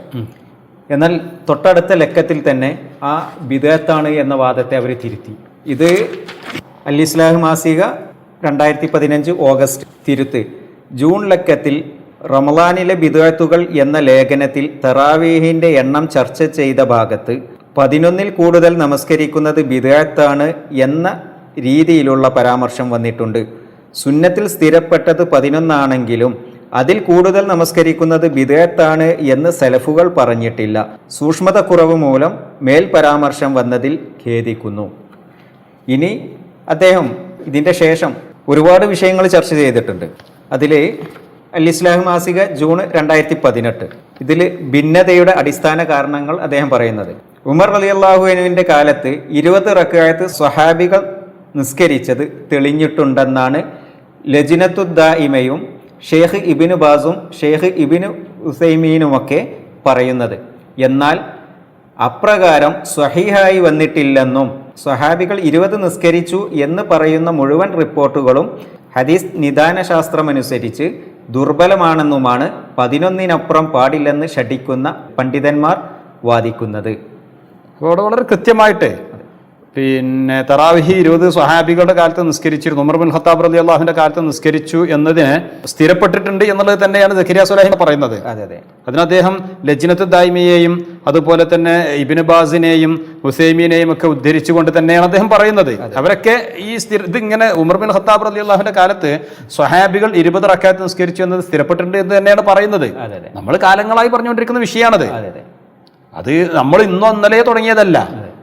Speaker 5: എന്നാൽ തൊട്ടടുത്ത ലക്കത്തിൽ തന്നെ ആ ബിദഅത്താണ് എന്ന വാദത്തെ അവർ തിരുത്തി. ഇത് അൽ-ഇസ്ലാഹ് മാസിക 2015 ഓഗസ്റ്റ് തിരുത്ത്. ജൂൺ ലക്കത്തിൽ റമളാനിലെ ബിദ്അത്തുകൾ എന്ന ലേഖനത്തിൽ തറാവീഹിന്റെ എണ്ണം ചർച്ച ചെയ്ത ഭാഗത്ത് 11 കൂടുതൽ നമസ്കരിക്കുന്നത് ബിദ്അത്താണ് എന്ന രീതിയിലുള്ള പരാമർശം വന്നിട്ടുണ്ട്. സുന്നത്തിൽ സ്ഥിരപ്പെട്ടത് 11 ആണെങ്കിലും അതിൽ കൂടുതൽ നമസ്കരിക്കുന്നത് ബിദ്അത്താണ് എന്ന് സലഫുകൾ പറഞ്ഞിട്ടില്ല. സൂക്ഷ്മത കുറവ് മൂലം മേൽ പരാമർശം വന്നതിൽ ഖേദിക്കുന്നു. ഇനി അദ്ദേഹം ഇതിൻ്റെ ശേഷം ഒരുപാട് വിഷയങ്ങൾ ചർച്ച ചെയ്തിട്ടുണ്ട്. അതിൽ അൽ-ഇസ്ലാഹ് മാസിക ജൂൺ 2018 ഇതിൽ ഭിന്നതയുടെ അടിസ്ഥാന കാരണങ്ങൾ അദ്ദേഹം പറയുന്നത്, ഉമർ റളിയല്ലാഹു അൻഹുവിൻ്റെ കാലത്ത് 20 റക്അത്ത് സ്വഹാബികൾ നിസ്കരിച്ചത് തെളിഞ്ഞിട്ടുണ്ടെന്നാണ് ലജ്നത്തുദ്ദായിമയും ഷെയ്ഖ് ഇബ്നു ബാസും ഷെയ്ഖ് ഇബ്നു ഉസൈമീനുമൊക്കെ പറയുന്നത്. എന്നാൽ അപ്രകാരം സ്വഹീഹായി വന്നിട്ടില്ലെന്നും സ്വഹാബികൾ 20 നിസ്കരിച്ചു എന്ന് പറയുന്ന മുഴുവൻ റിപ്പോർട്ടുകളും ഹദീസ് നിദാനശാസ്ത്രമനുസരിച്ച് ദുർബലമാണെന്നുമാണ് 11-നപ്പുറം പാടില്ലെന്ന് ശഠിക്കുന്ന പണ്ഡിതന്മാർ വാദിക്കുന്നത്.
Speaker 1: അവിടെ വളരെ കൃത്യമായിട്ട് തറാവിഹി 20 സ്വഹാബികളുടെ കാലത്ത് നിസ്കരിച്ചിരുന്നു, ഉമർ ബിൻ ഖത്താബ് റളിയല്ലാഹുവിന്റെ കാലത്ത് നിസ്കരിച്ചു എന്നതിന് സ്ഥിരപ്പെട്ടിട്ടുണ്ട് എന്നുള്ളത് തന്നെയാണ് സക്കരിയ സ്വലാഹി പറയുന്നത്. അതിന് അദ്ദേഹം ലജ്നത്ത് ദായിമിയെയും അതുപോലെ തന്നെ ഇബ്നു ബാസിനെയും ഹുസൈമീനെയും ഒക്കെ ഉദ്ധരിച്ചുകൊണ്ട് തന്നെയാണ് അദ്ദേഹം പറയുന്നത്. അവരൊക്കെ ഈ ഇതിങ്ങനെ ഉമർ ബിൻ ഖത്താബ് റളിയല്ലാഹുവിന്റെ കാലത്ത് സ്വഹാബികൾ 20 റക്അത്ത് നിസ്കരിച്ചു എന്നത് സ്ഥിരപ്പെട്ടിട്ടുണ്ട് എന്ന് തന്നെയാണ് പറയുന്നത്. നമ്മൾ കാലങ്ങളായി പറഞ്ഞുകൊണ്ടിരിക്കുന്ന വിഷയമാണത്. അത് നമ്മൾ ഇന്നോ ഇന്നലെ തുടങ്ങിയതല്ല.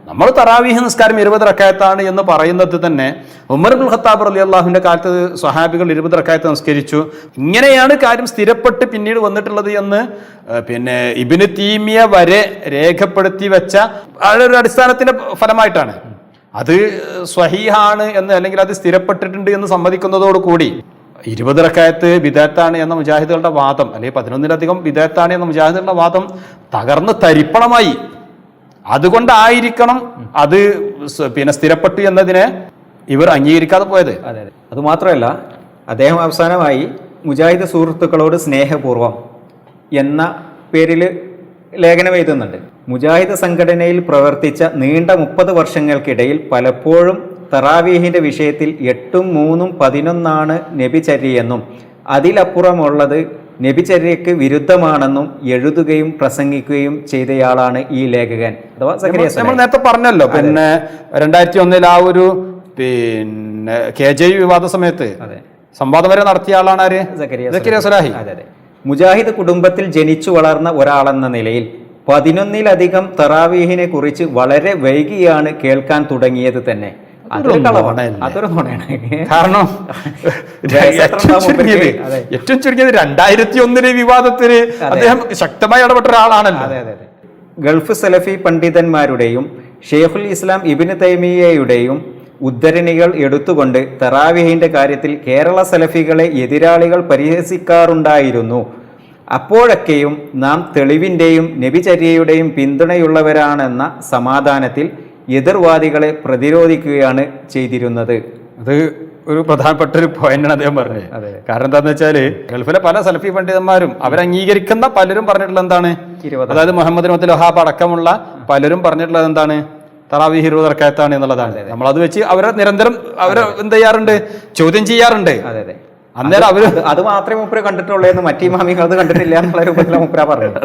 Speaker 1: നമ്മൾ തറാവീഹ് നിസ്കാരം 20 റക്അത്താണ് എന്ന് പറയുന്നത് തന്നെ ഉമർ ഇബ്നുൽ ഖത്താബ് റളിയല്ലാഹുവിന്റെ കാലത്ത് സ്വഹാബികൾ 20 റക്അത്ത് നിസ്കരിച്ചു, ഇങ്ങനെയാണ് കാര്യം സ്ഥിരപ്പെട്ട് പിന്നീട് വന്നിട്ടുള്ളത് എന്ന് ഇബ്നു തീമിയ വരെ രേഖപ്പെടുത്തി വെച്ച ഒരു അടിസ്ഥാനത്തിന്റെ ഫലമായിട്ടാണ്. അത് സ്വഹീഹാണ് എന്ന് അല്ലെങ്കിൽ അത് സ്ഥിരപ്പെട്ടിട്ടുണ്ട് എന്ന് സമ്മതിക്കുന്നതോടുകൂടി 20 റക്അത്ത് ബിദ്അത്താണ് എന്ന മുജാഹിദുകളുടെ വാദം, അല്ലെങ്കിൽ 11-ലധികം ബിദ്അത്താണ് എന്ന മുജാഹിദുകളുടെ വാദം തകർന്ന് തരിപ്പണമായി. അതുകൊണ്ടായിരിക്കണം അത് സ്ഥിരപ്പെട്ടു എന്നതിനെ ഇവർ അംഗീകരിക്കാതെ പോയത്.
Speaker 5: അതുമാത്രമല്ല, അദ്ദേഹം അവസാനമായി മുജാഹിദ് സുഹൃത്തുക്കളോട് സ്നേഹപൂർവം എന്ന പേരിൽ ലേഖനം എഴുതുന്നുണ്ട്. മുജാഹിദ് സംഘടനയിൽ പ്രവർത്തിച്ച നീണ്ട 30 വർഷങ്ങൾക്കിടയിൽ പലപ്പോഴും തറാവീഹിന്റെ വിഷയത്തിൽ 8, 3, 11 നബിചര്യയെന്നും അതിലപ്പുറമുള്ളത് നബിചര്യക്ക് വിരുദ്ധമാണെന്നും എഴുതുകയും പ്രസംഗിക്കുകയും ചെയ്തയാളാണ് ഈ ലേഖകൻ അഥവാ സക്കരിയ
Speaker 1: നമ്മൾ നേരത്തെ പറഞ്ഞല്ലോ. പിന്നെ 2001 ആ ഒരു പിന്നെ KJ വിവാദ സമയത്ത് സംവാദം വരെ നടത്തിയ ആളാണ് ആര്? സക്കരിയ സ്വലാഹി.
Speaker 5: അതെ. മുജാഹിദ് കുടുംബത്തിൽ ജനിച്ചു വളർന്ന ഒരാളെന്ന നിലയിൽ 11-ലധികം തറാവീഹിനെ കുറിച്ച് വളരെ വൈകിയാണ് കേൾക്കാൻ തുടങ്ങിയത് തന്നെ. അതൊരു നുണയാണ്.
Speaker 1: കാരണം ഏറ്റവും ചുരുങ്ങിയത് 2001 വിവാദത്തിന് അദ്ദേഹം ശക്തമായി ഇടപെട്ട ഒരാളാണല്ലോ.
Speaker 5: അതെ. ഗൾഫ് സലഫി പണ്ഡിതന്മാരുടെയും ഷെയ്ഖുൽ ഇസ്ലാം ഇബ്നു തൈമിയ്യയുടെയും ഉദ്ധരണികൾ എടുത്തുകൊണ്ട് തറാവീഹിന്റെ കാര്യത്തിൽ കേരള സലഫികളെ എതിരാളികൾ പരിഹസിക്കാറുണ്ടായിരുന്നു. അപ്പോഴൊക്കെയും നാം തെളിവിന്റെയും നബിചര്യയുടെയും പിന്തുണയുള്ളവരാണെന്ന സമാധാനത്തിൽ എതിർവാദികളെ പ്രതിരോധിക്കുകയാണ് ചെയ്തിരുന്നത്.
Speaker 1: അത് ഒരു പ്രധാനപ്പെട്ട ഒരു പോയിന്റാണ് അദ്ദേഹം പറഞ്ഞത്. കാരണം എന്താണെന്ന് വെച്ചാല് ഗൾഫിലെ പല സലഫി പണ്ഡിതന്മാരും അവരംഗീകരിക്കുന്ന പലരും പറഞ്ഞിട്ടുള്ളത് എന്താണ്? അതായത് മുഹമ്മദ് മുത്തൽ വഹാബ് അടക്കമുള്ള പലരും പറഞ്ഞിട്ടുള്ളത് എന്താണ്? തറാവീഹ് 20 റക്അത്താണ് എന്നുള്ളതാണ്. നമ്മളത് വെച്ച് അവരെ നിരന്തരം അവരെ എന്ത് ചെയ്യാറുണ്ട്? ചോദ്യം ചെയ്യാറുണ്ട്. അന്നേരം അവര്
Speaker 5: അത് മാത്രമേ മൂപ്പര് കണ്ടിട്ടുള്ളൂ എന്ന് മറ്റു ഇമാമികൾ അത് കണ്ടിട്ടില്ല എന്നുള്ള രൂപത്തിലാണ് മൂപ്പര പറഞ്ഞത്.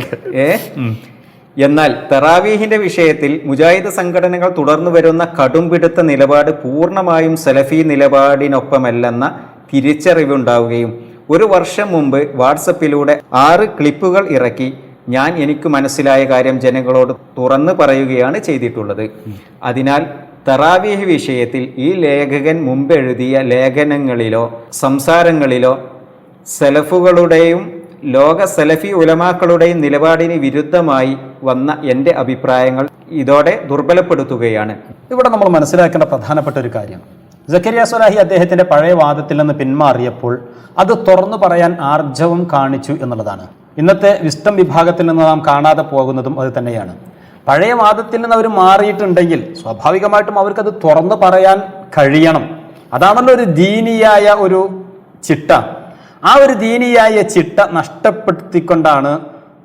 Speaker 5: എന്നാൽ തറാവീഹിന്റെ വിഷയത്തിൽ മുജാഹിദ് സംഘടനകൾ തുടർന്നു വരുന്ന കടുംപിടുത്ത നിലപാട് പൂർണ്ണമായും സലഫി നിലപാടിനൊപ്പമല്ലെന്ന തിരിച്ചറിവുണ്ടാവുകയും 1 വർഷം മുമ്പ് വാട്സപ്പിലൂടെ 6 ക്ലിപ്പുകൾ ഇറക്കി ഞാൻ എനിക്ക് മനസ്സിലായ കാര്യം ജനങ്ങളോട് തുറന്നു പറയുകയാണ് ചെയ്തിട്ടുള്ളത്. അതിനാൽ തറാവീഹ് വിഷയത്തിൽ ഈ ലേഖകൻ മുമ്പെഴുതിയ ലേഖനങ്ങളിലോ സംസാരങ്ങളിലോ സലഫുകളുടെയും ലോക സലഫി ഉലമാക്കളുടെയും നിലപാടിന് വിരുദ്ധമായി വന്ന എൻ്റെ അഭിപ്രായങ്ങൾ ഇതോടെ ദുർബലപ്പെടുത്തുകയാണ്.
Speaker 1: ഇവിടെ നമ്മൾ മനസ്സിലാക്കേണ്ട പ്രധാനപ്പെട്ട ഒരു കാര്യം, സക്കരിയ സ്വലാഹി അദ്ദേഹത്തിന്റെ പഴയ വാദത്തിൽ നിന്ന് പിന്മാറിയപ്പോൾ അത് തുറന്നു പറയാൻ ആർജവം കാണിച്ചു എന്നുള്ളതാണ്. ഇന്നത്തെ വിസ്റ്റം വിഭാഗത്തിൽ നിന്ന് നാം കാണാതെ പോകുന്നതും അത് തന്നെയാണ്. പഴയ വാദത്തിൽ നിന്ന് അവർ മാറിയിട്ടുണ്ടെങ്കിൽ സ്വാഭാവികമായിട്ടും അവർക്കത് തുറന്നു പറയാൻ കഴിയണം. അതാണല്ലോ ഒരു ദീനിയായ ഒരു ചിട്ട. ആ ഒരു ദീനിയായ ചിട്ട നഷ്ടപ്പെടുത്തിക്കൊണ്ടാണ്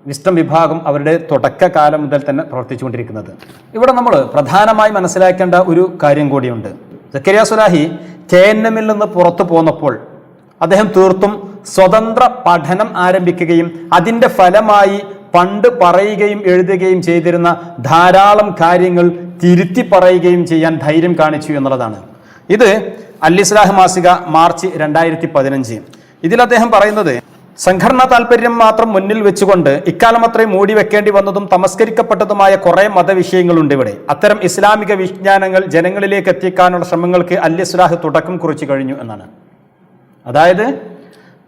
Speaker 1: വിസ്റ്റം വിഭാഗം അവരുടെ തുടക്കകാലം മുതൽ തന്നെ പ്രവർത്തിച്ചുകൊണ്ടിരിക്കുന്നത്. ഇവിടെ നമ്മൾ പ്രധാനമായി മനസ്സിലാക്കേണ്ട ഒരു കാര്യം കൂടിയുണ്ട്. സക്കരിയ സ്വലാഹി KNM നിന്ന് പുറത്തു പോന്നപ്പോൾ അദ്ദേഹം തീർത്തും സ്വതന്ത്ര പഠനം ആരംഭിക്കുകയും അതിൻ്റെ ഫലമായി പണ്ട് പറയുകയും എഴുതുകയും ചെയ്തിരുന്ന ധാരാളം കാര്യങ്ങൾ തിരുത്തി പറയുകയും ചെയ്യാൻ ധൈര്യം കാണിച്ചു എന്നുള്ളതാണ്. ഇത് അൽ-ഇസ്ലാഹ് മാസിക മാർച്ച് 2015. ഇതിൽ അദ്ദേഹം പറയുന്നത്, സംഘടനാ താല്പര്യം മാത്രം മുന്നിൽ വെച്ചുകൊണ്ട് ഇക്കാലം അത്രയും മൂടി വെക്കേണ്ടി വന്നതും തമസ്കരിക്കപ്പെട്ടതുമായ കുറെ മതവിഷയങ്ങളുണ്ട് ഇവിടെ. അത്തരം ഇസ്ലാമിക വിജ്ഞാനങ്ങൾ ജനങ്ങളിലേക്ക് എത്തിക്കാനുള്ള ശ്രമങ്ങൾക്ക് അൽ-ഇസ്ലാഹ് തുടക്കം കുറിച്ചു കഴിഞ്ഞു എന്നാണ്. അതായത്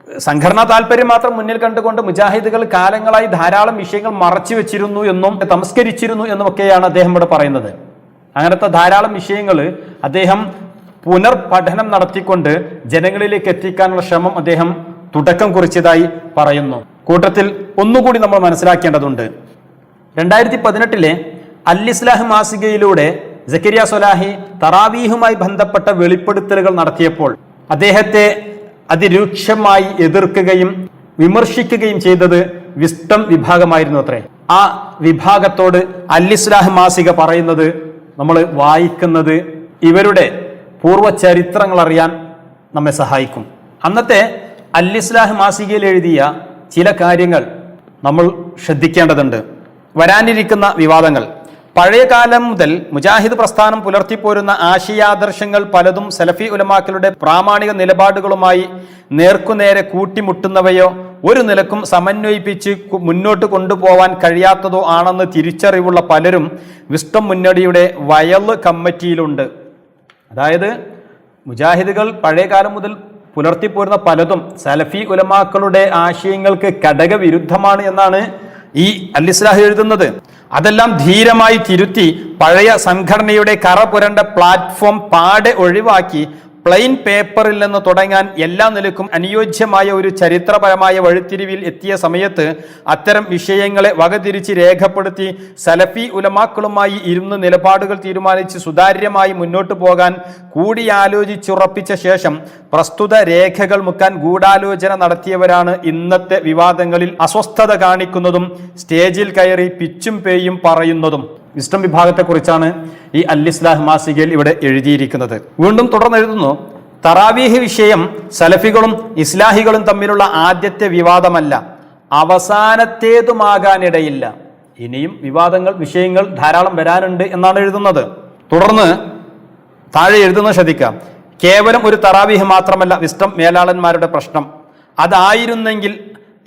Speaker 1: സംഘടനാ താല്പര്യം മാത്രം മുന്നിൽ കണ്ടുകൊണ്ട് മുജാഹിദുകൾ കാലങ്ങളായി ധാരാളം വിഷയങ്ങൾ മറച്ചു വെച്ചിരുന്നു എന്നും തമസ്കരിച്ചിരുന്നു എന്നുമൊക്കെയാണ് അദ്ദേഹം ഇവിടെ പറയുന്നത്. അങ്ങനത്തെ ധാരാളം വിഷയങ്ങൾ അദ്ദേഹം പുനർപഠനം നടത്തിക്കൊണ്ട് ജനങ്ങളിലേക്ക് എത്തിക്കാനുള്ള ശ്രമം അദ്ദേഹം തുടക്കം കുറിച്ചതായി പറയുന്നു. കൂട്ടത്തിൽ ഒന്നുകൂടി നമ്മൾ മനസ്സിലാക്കേണ്ടതുണ്ട്. 2018 അൽ-ഇസ്ലാഹ് മാസികയിലൂടെ സക്കരിയ സ്വലാഹി തറാവീഹുമായി ബന്ധപ്പെട്ട വെളിപ്പെടുത്തലുകൾ നടത്തിയപ്പോൾ അദ്ദേഹത്തെ അതിരൂക്ഷമായി എതിർക്കുകയും വിമർശിക്കുകയും ചെയ്തത് വിസ്റ്റം വിഭാഗമായിരുന്നു അത്രേ. ആ വിഭാഗത്തോട് അൽ-ഇസ്ലാഹ് മാസിക പറയുന്നത്, നമ്മൾ വായിക്കുന്നത് ഇവരുടെ പൂർവ്വചരിത്രങ്ങൾ അറിയാൻ നമ്മെ സഹായിക്കും. അന്നത്തെ അൽ-ഇസ്ലാഹ് മാസികയിൽ എഴുതിയ ചില കാര്യങ്ങൾ നമ്മൾ ശ്രദ്ധിക്കേണ്ടതുണ്ട്. വരാനിരിക്കുന്ന വിവാദങ്ങൾ. പഴയ കാലം മുതൽ മുജാഹിദ് പ്രസ്ഥാനം പുലർത്തിപ്പോരുന്ന ആശയാദർശങ്ങൾ പലതും സലഫി ഉലമാക്കളുടെ പ്രാമാണിക നിലപാടുകളുമായി നേർക്കുനേരെ കൂട്ടിമുട്ടുന്നവയോ ഒരു നിലക്കും സമന്വയിപ്പിച്ച് മുന്നോട്ട് കൊണ്ടുപോവാൻ കഴിയാത്തതോ ആണെന്ന് തിരിച്ചറിവുള്ള പലരും വിസ്റ്റം മുന്നണിയുടെ വയല് കമ്മിറ്റിയിലുണ്ട്. അതായത് മുജാഹിദുകൾ പഴയ കാലം മുതൽ പുലർത്തിപ്പോരുന്ന പലതും സലഫി ഉലമാക്കളുടെ ആശയങ്ങൾക്ക് ഘടകവിരുദ്ധമാണ് എന്നാണ് ഈ അൽ-ഇസ്ലാഹ് എഴുതുന്നത്. അതെല്ലാം ധീരമായി തിരുത്തി പഴയ സംഘടനയുടെ കറ പുരണ്ട പ്ലാറ്റ്ഫോം പാടെ ഒഴിവാക്കി പ്ലെയിൻ പേപ്പറിൽ നിന്ന് തുടങ്ങാൻ എല്ലാ നിലക്കും അനുയോജ്യമായ ഒരു ചരിത്രപരമായ വഴിത്തിരിവിൽ എത്തിയ സമയത്ത് അത്തരം വിഷയങ്ങളെ വകതിരിച്ച് രേഖപ്പെടുത്തി സലഫി ഉലമാക്കളുമായി ഇരുന്ന് നിലപാടുകൾ തീരുമാനിച്ച് സുതാര്യമായി മുന്നോട്ട് പോകാൻ കൂടിയാലോചിച്ചുറപ്പിച്ച ശേഷം പ്രസ്തുത രേഖകൾ മുക്കാൻ ഗൂഢാലോചന നടത്തിയവരാണ് ഇന്നത്തെ വിവാദങ്ങളിൽ അസ്വസ്ഥത കാണിക്കുന്നതും സ്റ്റേജിൽ കയറി പിച്ചും പേയും പറയുന്നതും. വിസ്റ്റം വിഭാഗത്തെക്കുറിച്ചാണ് ഈ അൽ-ഇസ്ലാഹ് മാസികയിൽ ഇവിടെ എഴുതിയിരിക്കുന്നത്. വീണ്ടും തുടർന്ന് എഴുതുന്നു, തറാവീഹ് വിഷയം സലഫികളും ഇസ്ലാഹികളും തമ്മിലുള്ള ആദ്യത്തെ വിവാദമല്ല, അവസാനത്തേതുമാകാനിടയില്ല. ഇനിയും വിഷയങ്ങൾ ധാരാളം വരാനുണ്ട് എന്നാണ് എഴുതുന്നത്. തുടർന്ന് താഴെ എഴുതുന്നത് ശ്രദ്ധിക്കാം. കേവലം ഒരു തറാവീഹ് മാത്രമല്ല വിസ്ഡം മേലാളന്മാരുടെ പ്രശ്നം. അതായിരുന്നെങ്കിൽ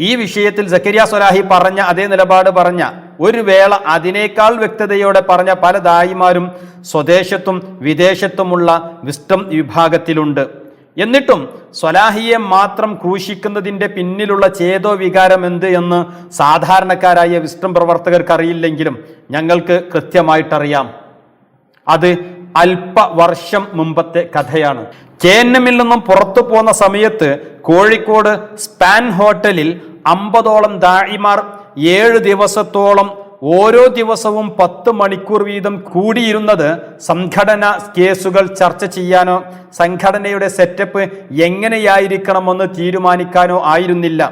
Speaker 1: ഈ വിഷയത്തിൽ സക്കരിയ സ്വലാഹി പറഞ്ഞ അതേ നിലപാട് പറഞ്ഞ ഒരു വേള അതിനേക്കാൾ വ്യക്തതയോടെ പറഞ്ഞ പല ദായിമാരും സ്വദേശത്തും വിദേശത്തുമുള്ള വിസ്ഡം വിഭാഗത്തിലുണ്ട്. എന്നിട്ടും സ്വലാഹിയെ മാത്രം ക്രൂശിക്കുന്നതിൻ്റെ പിന്നിലുള്ള ചേതോ വികാരം എന്ത് എന്ന് സാധാരണക്കാരായ വിസ്ഡം പ്രവർത്തകർക്ക് അറിയില്ലെങ്കിലും ഞങ്ങൾക്ക് കൃത്യമായിട്ടറിയാം. അത് അല്പവർഷം മുമ്പത്തെ കഥയാണ്. KNM-ൽ നിന്നും പുറത്തു പോന്ന സമയത്ത് കോഴിക്കോട് സ്പാൻ ഹോട്ടലിൽ 50ഓളം ദാഇമാർ 7 ദിവസത്തോളം ഓരോ ദിവസവും 10 മണിക്കൂർ വീതം കൂടിയിരുന്നത് സംഘടന കേസുകൾ ചർച്ച ചെയ്യാനോ സംഘടനയുടെ സെറ്റപ്പ് എങ്ങനെയായിരിക്കണമെന്ന് തീരുമാനിക്കാനോ ആയിരുന്നില്ല.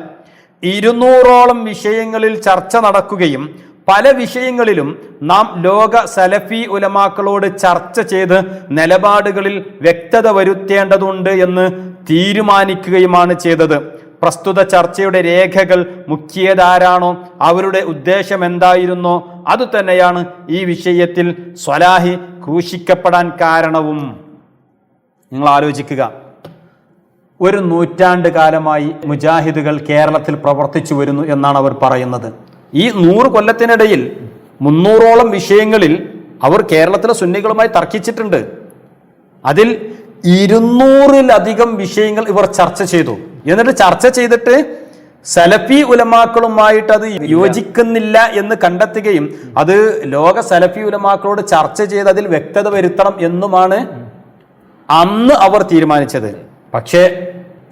Speaker 1: 200ഓളം വിഷയങ്ങളിൽ ചർച്ച നടക്കുകയും പല വിഷയങ്ങളിലും നാം ലോക സലഫി ഉലമാക്കളോട് ചർച്ച ചെയ്ത് നിലപാടുകളിൽ വ്യക്തത വരുത്തേണ്ടതുണ്ട് എന്ന് തീരുമാനിക്കുകയുമാണ് ചെയ്തത്. പ്രസ്തുത ചർച്ചയുടെ രേഖകൾ മുഖ്യധാരാണോ അവരുടെ ഉദ്ദേശം എന്തായിരുന്നോ അതുതന്നെയാണ് ഈ വിഷയത്തിൽ സ്വലാഹി ക്രൂശിക്കപ്പെടാൻ കാരണവും. നിങ്ങൾ ആലോചിക്കുക, 1 നൂറ്റാണ്ട് കാലമായി മുജാഹിദുകൾ കേരളത്തിൽ പ്രവർത്തിച്ചു വരുന്നു എന്നാണ് അവർ പറയുന്നത്. ഈ 100 കൊല്ലത്തിനിടയിൽ 300ഓളം വിഷയങ്ങളിൽ അവർ കേരളത്തിലെ സുന്നികളുമായി തർക്കിച്ചിട്ടുണ്ട്. അതിൽ 200-ലധികം വിഷയങ്ങൾ ഇവർ ചർച്ച ചെയ്തു. എന്നിട്ട് ചർച്ച ചെയ്തിട്ട് സലഫി ഉലമാക്കളുമായിട്ട് അത് യോജിക്കുന്നില്ല എന്ന് കണ്ടെത്തുകയും അത് ലോക സലഫി ഉലമാക്കളോട് ചർച്ച ചെയ്ത് അതിൽ വ്യക്തത വരുത്തണം എന്നുമാണ് അന്ന് അവർ തീരുമാനിച്ചത്. പക്ഷേ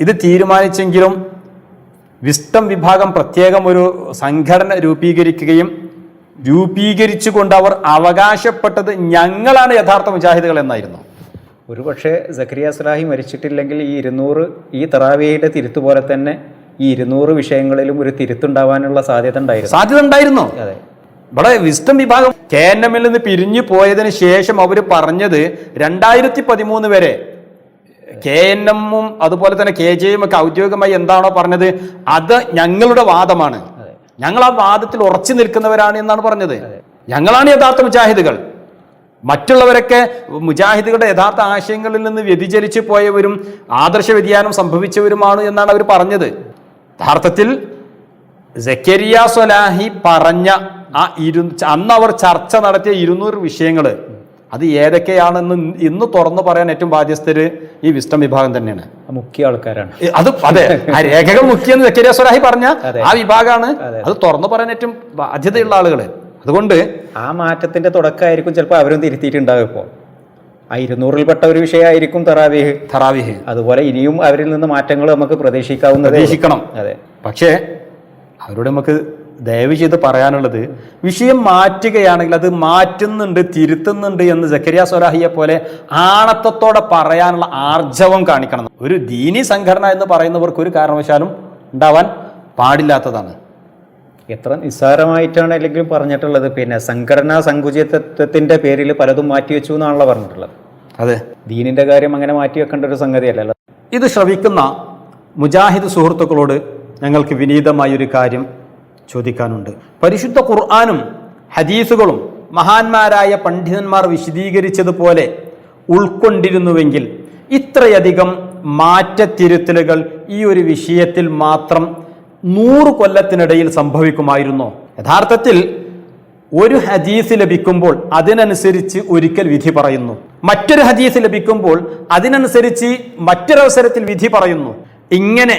Speaker 1: ഇത് തീരുമാനിച്ചെങ്കിലും വിസ്ഡം വിഭാഗം പ്രത്യേകം ഒരു സംഘടന രൂപീകരിച്ചുകൊണ്ട് അവർ അവകാശപ്പെട്ടത് ഞങ്ങളാണ് യഥാർത്ഥ മുജാഹിദുകൾ എന്നായിരുന്നു.
Speaker 5: ഒരു പക്ഷേ സക്കരിയ സ്വലാഹി മരിച്ചിട്ടില്ലെങ്കിൽ ഈ 200 ഈ തറാവീഹിന്റെ തിരുത്ത് പോലെ തന്നെ ഈ 200 വിഷയങ്ങളിലും ഒരു തിരുത്തുണ്ടാവാനുള്ള സാധ്യത ഉണ്ടായിരുന്നു. അതെ,
Speaker 1: ഇവിടെ വിസ്ഡം വിഭാഗം KNM-ൽ നിന്ന് പിരിഞ്ഞു പോയതിന് ശേഷം അവർ പറഞ്ഞത് 2013 വരെ KNM-ഉം അതുപോലെ തന്നെ KJ-യും ഒക്കെ ഔദ്യോഗികമായി എന്താണോ പറഞ്ഞത് അത് ഞങ്ങളുടെ വാദമാണ്, ഞങ്ങൾ ആ വാദത്തിൽ ഉറച്ചു നിൽക്കുന്നവരാണ് എന്നാണ് പറഞ്ഞത്. ഞങ്ങളാണ് യഥാർത്ഥ മുജാഹിദുകൾ. മറ്റുള്ളവരൊക്കെ മുജാഹിദുകളുടെ യഥാർത്ഥ ആശയങ്ങളിൽ നിന്ന് വ്യതിചലിച്ചു പോയവരും ആദർശ വ്യതിയാനം സംഭവിച്ചവരുമാണ് എന്നാണ് അവർ പറഞ്ഞത്. യഥാർത്ഥത്തിൽ സക്കരിയ സ്വലാഹി പറഞ്ഞ അന്ന് അവർ ചർച്ച നടത്തിയ 200 വിഷയങ്ങൾ അത് ഏതൊക്കെയാണെന്ന് ഇന്ന് തുറന്നു പറയാൻ ഏറ്റവും ബാധ്യസ്ഥര് ഈ വിസ്ഡം വിഭാഗം തന്നെയാണ്.
Speaker 5: മുഖ്യ ആൾക്കാരാണ്
Speaker 1: അത്. അതെ, ആ രേഖകൾ മുഖ്യെന്ന് സക്കരിയ സ്വലാഹി പറഞ്ഞ ആ വിഭാഗമാണ്. അത് തുറന്നു പറയാൻ ഏറ്റവും ബാധ്യതയുള്ള ആളുകള്. അതുകൊണ്ട്
Speaker 5: ആ മാറ്റത്തിന്റെ തുടക്കമായിരിക്കും ചിലപ്പോൾ അവരും തിരുത്തിയിട്ടുണ്ടാവും. ഇപ്പോൾ ആ 200-ൽപ്പെട്ട ഒരു വിഷയമായിരിക്കും തറാവീഹ്. അതുപോലെ ഇനിയും അവരിൽ നിന്ന് മാറ്റങ്ങൾ നമുക്ക് പ്രതീക്ഷിക്കണം. അതെ, പക്ഷേ അവരോട് നമുക്ക് ദയവ് ചെയ്ത് പറയാനുള്ളത്, വിഷയം മാറ്റുകയാണെങ്കിൽ അത് മാറ്റുന്നുണ്ട്, തിരുത്തുന്നുണ്ട് എന്ന് സക്കരിയ സ്വലാഹിയെ പോലെ ആണത്തത്തോടെ പറയാനുള്ള ആർജവം കാണിക്കണം. ഒരു ദീനി സംഘടന എന്ന് പറയുന്നവർക്ക് ഒരു കാരണവശാലും ഉണ്ടാവാൻ പാടില്ലാത്തതാണ്. എത്ര നിസ്സാരമായിട്ടാണ് അല്ലെങ്കിൽ പറഞ്ഞിട്ടുള്ളത്. പിന്നെ സംഘടനാ സങ്കുചിതത്വത്തിന്റെ പേരിൽ പലതും മാറ്റിവെച്ചു എന്നാണല്ലോ പറഞ്ഞിട്ടുള്ളത്.
Speaker 1: അതെ,
Speaker 5: ദീനിന്റെ കാര്യം അങ്ങനെ മാറ്റിവെക്കേണ്ട ഒരു സംഗതിയല്ലല്ലോ.
Speaker 1: ഇത് ശ്രവിക്കുന്ന മുജാഹിദ് സുഹൃത്തുക്കളോട് ഞങ്ങൾക്ക് വിനീതമായൊരു കാര്യം ചോദിക്കാനുണ്ട്. പരിശുദ്ധ ഖുർആനും ഹദീസുകളും മഹാന്മാരായ പണ്ഡിതന്മാർ വിശദീകരിച്ചതുപോലെ ഉൾക്കൊണ്ടിരുന്നുവെങ്കിൽ ഇത്രയധികം മാറ്റത്തിരുത്തലുകൾ ഈ ഒരു വിഷയത്തിൽ മാത്രം 100 കൊല്ലത്തിനിടയിൽ സംഭവിക്കുമായിരുന്നോ? യഥാർത്ഥത്തിൽ ഒരു ഹദീസ് ലഭിക്കുമ്പോൾ അതിനനുസരിച്ച് ഒരിക്കൽ വിധി പറയുന്നു, മറ്റൊരു ഹദീസ് ലഭിക്കുമ്പോൾ അതിനനുസരിച്ച് മറ്റൊരവസരത്തിൽ വിധി പറയുന്നു. ഇങ്ങനെ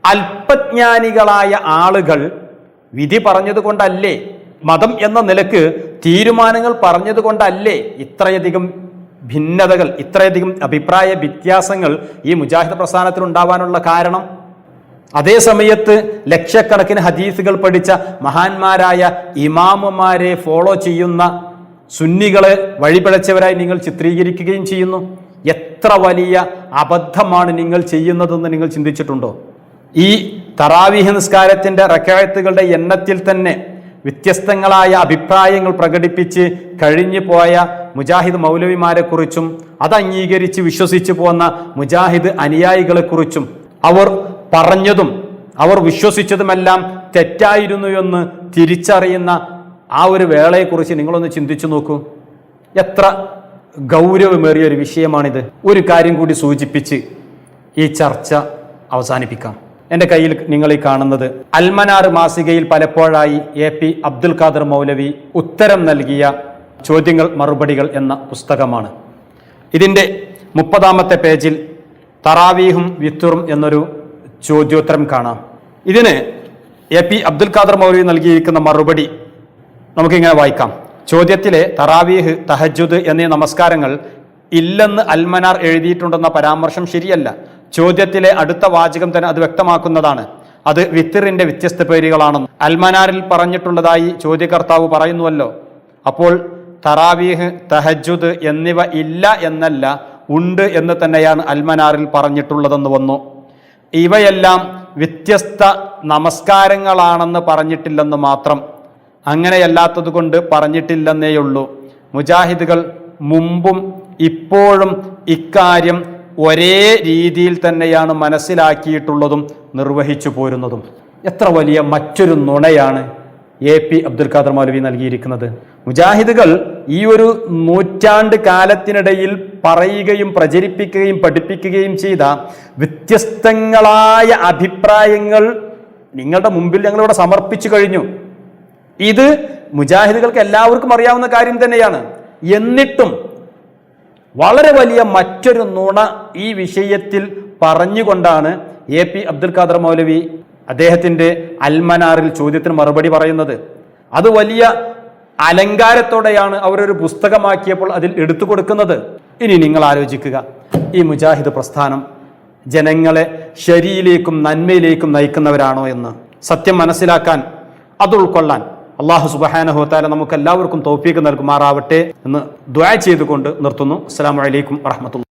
Speaker 1: അല്പജ്ഞാനികളായ ആളുകൾ വിധി പറഞ്ഞതുകൊണ്ടല്ലേ, മതം എന്ന നിലക്ക് തീരുമാനങ്ങൾ പറഞ്ഞതുകൊണ്ടല്ലേ ഇത്രയധികം ഭിന്നതകൾ, ഇത്രയധികം അഭിപ്രായ വ്യത്യാസങ്ങൾ ഈ മുജാഹിദ് പ്രസ്ഥാനത്തിൽ ഉണ്ടാവാനുള്ള കാരണം? അതേ സമയത്ത് ലക്ഷക്കണക്കിന് ഹദീസുകൾ പഠിച്ച മഹാന്മാരായ ഇമാമുമാരെ ഫോളോ ചെയ്യുന്ന സുന്നികളെ വഴിപിഴച്ചവരായി നിങ്ങൾ ചിത്രീകരിക്കുകയും ചെയ്യുന്നു. എത്ര വലിയ അബദ്ധമാണ് നിങ്ങൾ ചെയ്യുന്നതെന്ന് നിങ്ങൾ ചിന്തിച്ചിട്ടുണ്ടോ? ഈ തറാവീഹ് നിസ്കാരത്തിന്റെ റക്അത്തുകളുടെ എണ്ണത്തിൽ തന്നെ വ്യത്യസ്തങ്ങളായ അഭിപ്രായങ്ങൾ പ്രകടിപ്പിച്ച് കഴിഞ്ഞു പോയ മുജാഹിദ് മൗലവിമാരെക്കുറിച്ചും അത് അംഗീകരിച്ച് വിശ്വസിച്ചു പോന്ന മുജാഹിദ് അനുയായികളെക്കുറിച്ചും അവർ പറഞ്ഞതും അവർ വിശ്വസിച്ചതുമെല്ലാം തെറ്റായിരുന്നു എന്ന് തിരിച്ചറിയുന്ന ആ ഒരു വേളയെക്കുറിച്ച് നിങ്ങളൊന്ന് ചിന്തിച്ചു നോക്കൂ. എത്ര ഗൗരവമേറിയ ഒരു വിഷയമാണിത്. ഒരു കാര്യം കൂടി സൂചിപ്പിച്ച് ഈ ചർച്ച അവസാനിപ്പിക്കാം. എൻ്റെ കയ്യിൽ നിങ്ങൾ ഈ കാണുന്നത് അൽമനാർ മാസികയിൽ പലപ്പോഴായി AP അബ്ദുൽ ഖാദർ മൗലവി ഉത്തരം നൽകിയ ചോദ്യങ്ങൾ മറുപടികൾ എന്ന പുസ്തകമാണ്. ഇതിൻ്റെ 30-ാമത്തെ പേജിൽ തറാവീഹും വിത്തുറും എന്നൊരു ചോദ്യോത്തരം കാണാം. ഇതിന് AP അബ്ദുൽ ഖാദർ മൗലവി നൽകിയിരിക്കുന്ന മറുപടി നമുക്കിങ്ങനെ വായിക്കാം. ചോദ്യത്തിലെ തറാവീഹ്, തഹജ്ജുദ് എന്നീ നമസ്കാരങ്ങൾ ഇല്ലെന്ന് അൽമനാർ എഴുതിയിട്ടുണ്ടെന്ന പരാമർശം ശരിയല്ല. ചോദ്യത്തിലെ അടുത്ത വാചകം തന്നെ അത് വ്യക്തമാക്കുന്നതാണ്. അത് വിത്തറിന്റെ വ്യത്യസ്ത പേരുകളാണെന്ന് അൽമനാറിൽ പറഞ്ഞിട്ടുള്ളതായി ചോദ്യകർത്താവ് പറയുന്നുവല്ലോ. അപ്പോൾ തറാവീഹ്, തഹജ്ജുദ് എന്നിവ ഇല്ല എന്നല്ല, ഉണ്ട് എന്ന് തന്നെയാണ് അൽമനാറിൽ പറഞ്ഞിട്ടുള്ളതെന്ന് വന്നു. ഇവയെല്ലാം വ്യത്യസ്ത നമസ്കാരങ്ങളാണെന്ന് പറഞ്ഞിട്ടില്ലെന്ന് മാത്രം. അങ്ങനെയല്ലാത്തത് കൊണ്ട് പറഞ്ഞിട്ടില്ലെന്നേയുള്ളൂ. മുജാഹിദുകൾ മുമ്പും ഇപ്പോഴും ഇക്കാര്യം ഒരേ രീതിയിൽ തന്നെയാണ് മനസ്സിലാക്കിയിട്ടുള്ളതും നിർവഹിച്ചു പോരുന്നതും. എത്ര വലിയ മറ്റൊരു നുണയാണ് AP അബ്ദുൽ ഖാദർ മൗലവി നൽകിയിരിക്കുന്നത്. മുജാഹിദുകൾ ഈ ഒരു നൂറ്റാണ്ട് കാലത്തിനിടയിൽ പറയുകയും പ്രചരിപ്പിക്കുകയും പഠിപ്പിക്കുകയും ചെയ്ത വ്യത്യസ്തങ്ങളായ അഭിപ്രായങ്ങൾ നിങ്ങളുടെ മുമ്പിൽ ഞങ്ങളിവിടെ സമർപ്പിച്ചു കഴിഞ്ഞു. ഇത് മുജാഹിദുകൾക്ക് എല്ലാവർക്കും അറിയാവുന്ന കാര്യം തന്നെയാണ്. എന്നിട്ടും വളരെ വലിയ മറ്റൊരു നുണ ഈ വിഷയത്തിൽ പറഞ്ഞുകൊണ്ടാണ് AP അബ്ദുൽ ഖാദർ മൗലവി അദ്ദേഹത്തിൻ്റെ അൽമനാറിൽ ചോദ്യത്തിന് മറുപടി പറയുന്നത്. അത് വലിയ അലങ്കാരത്തോടെയാണ് അവരൊരു പുസ്തകമാക്കിയപ്പോൾ അതിൽ എടുത്തു കൊടുക്കുന്നത്. ഇനി നിങ്ങൾ ആലോചിക്കുക, ഈ മുജാഹിദ് പ്രസ്ഥാനം ജനങ്ങളെ ശരിയിലേക്കും നന്മയിലേക്കും നയിക്കുന്നവരാണോ എന്ന്. സത്യം മനസ്സിലാക്കാൻ, അത് ഉൾക്കൊള്ളാൻ അല്ലാഹു സുബ്ഹാനഹു വ തആല നമുക്ക് എല്ലാവർക്കും തൗഫീഖ് നൽകുമാറാവട്ടെ എന്ന് ദുആ ചെയ്തുകൊണ്ട് നിർത്തുന്നു. അസ്സലാമു അലൈക്കും വറഹ്മത്തുള്ളാഹി.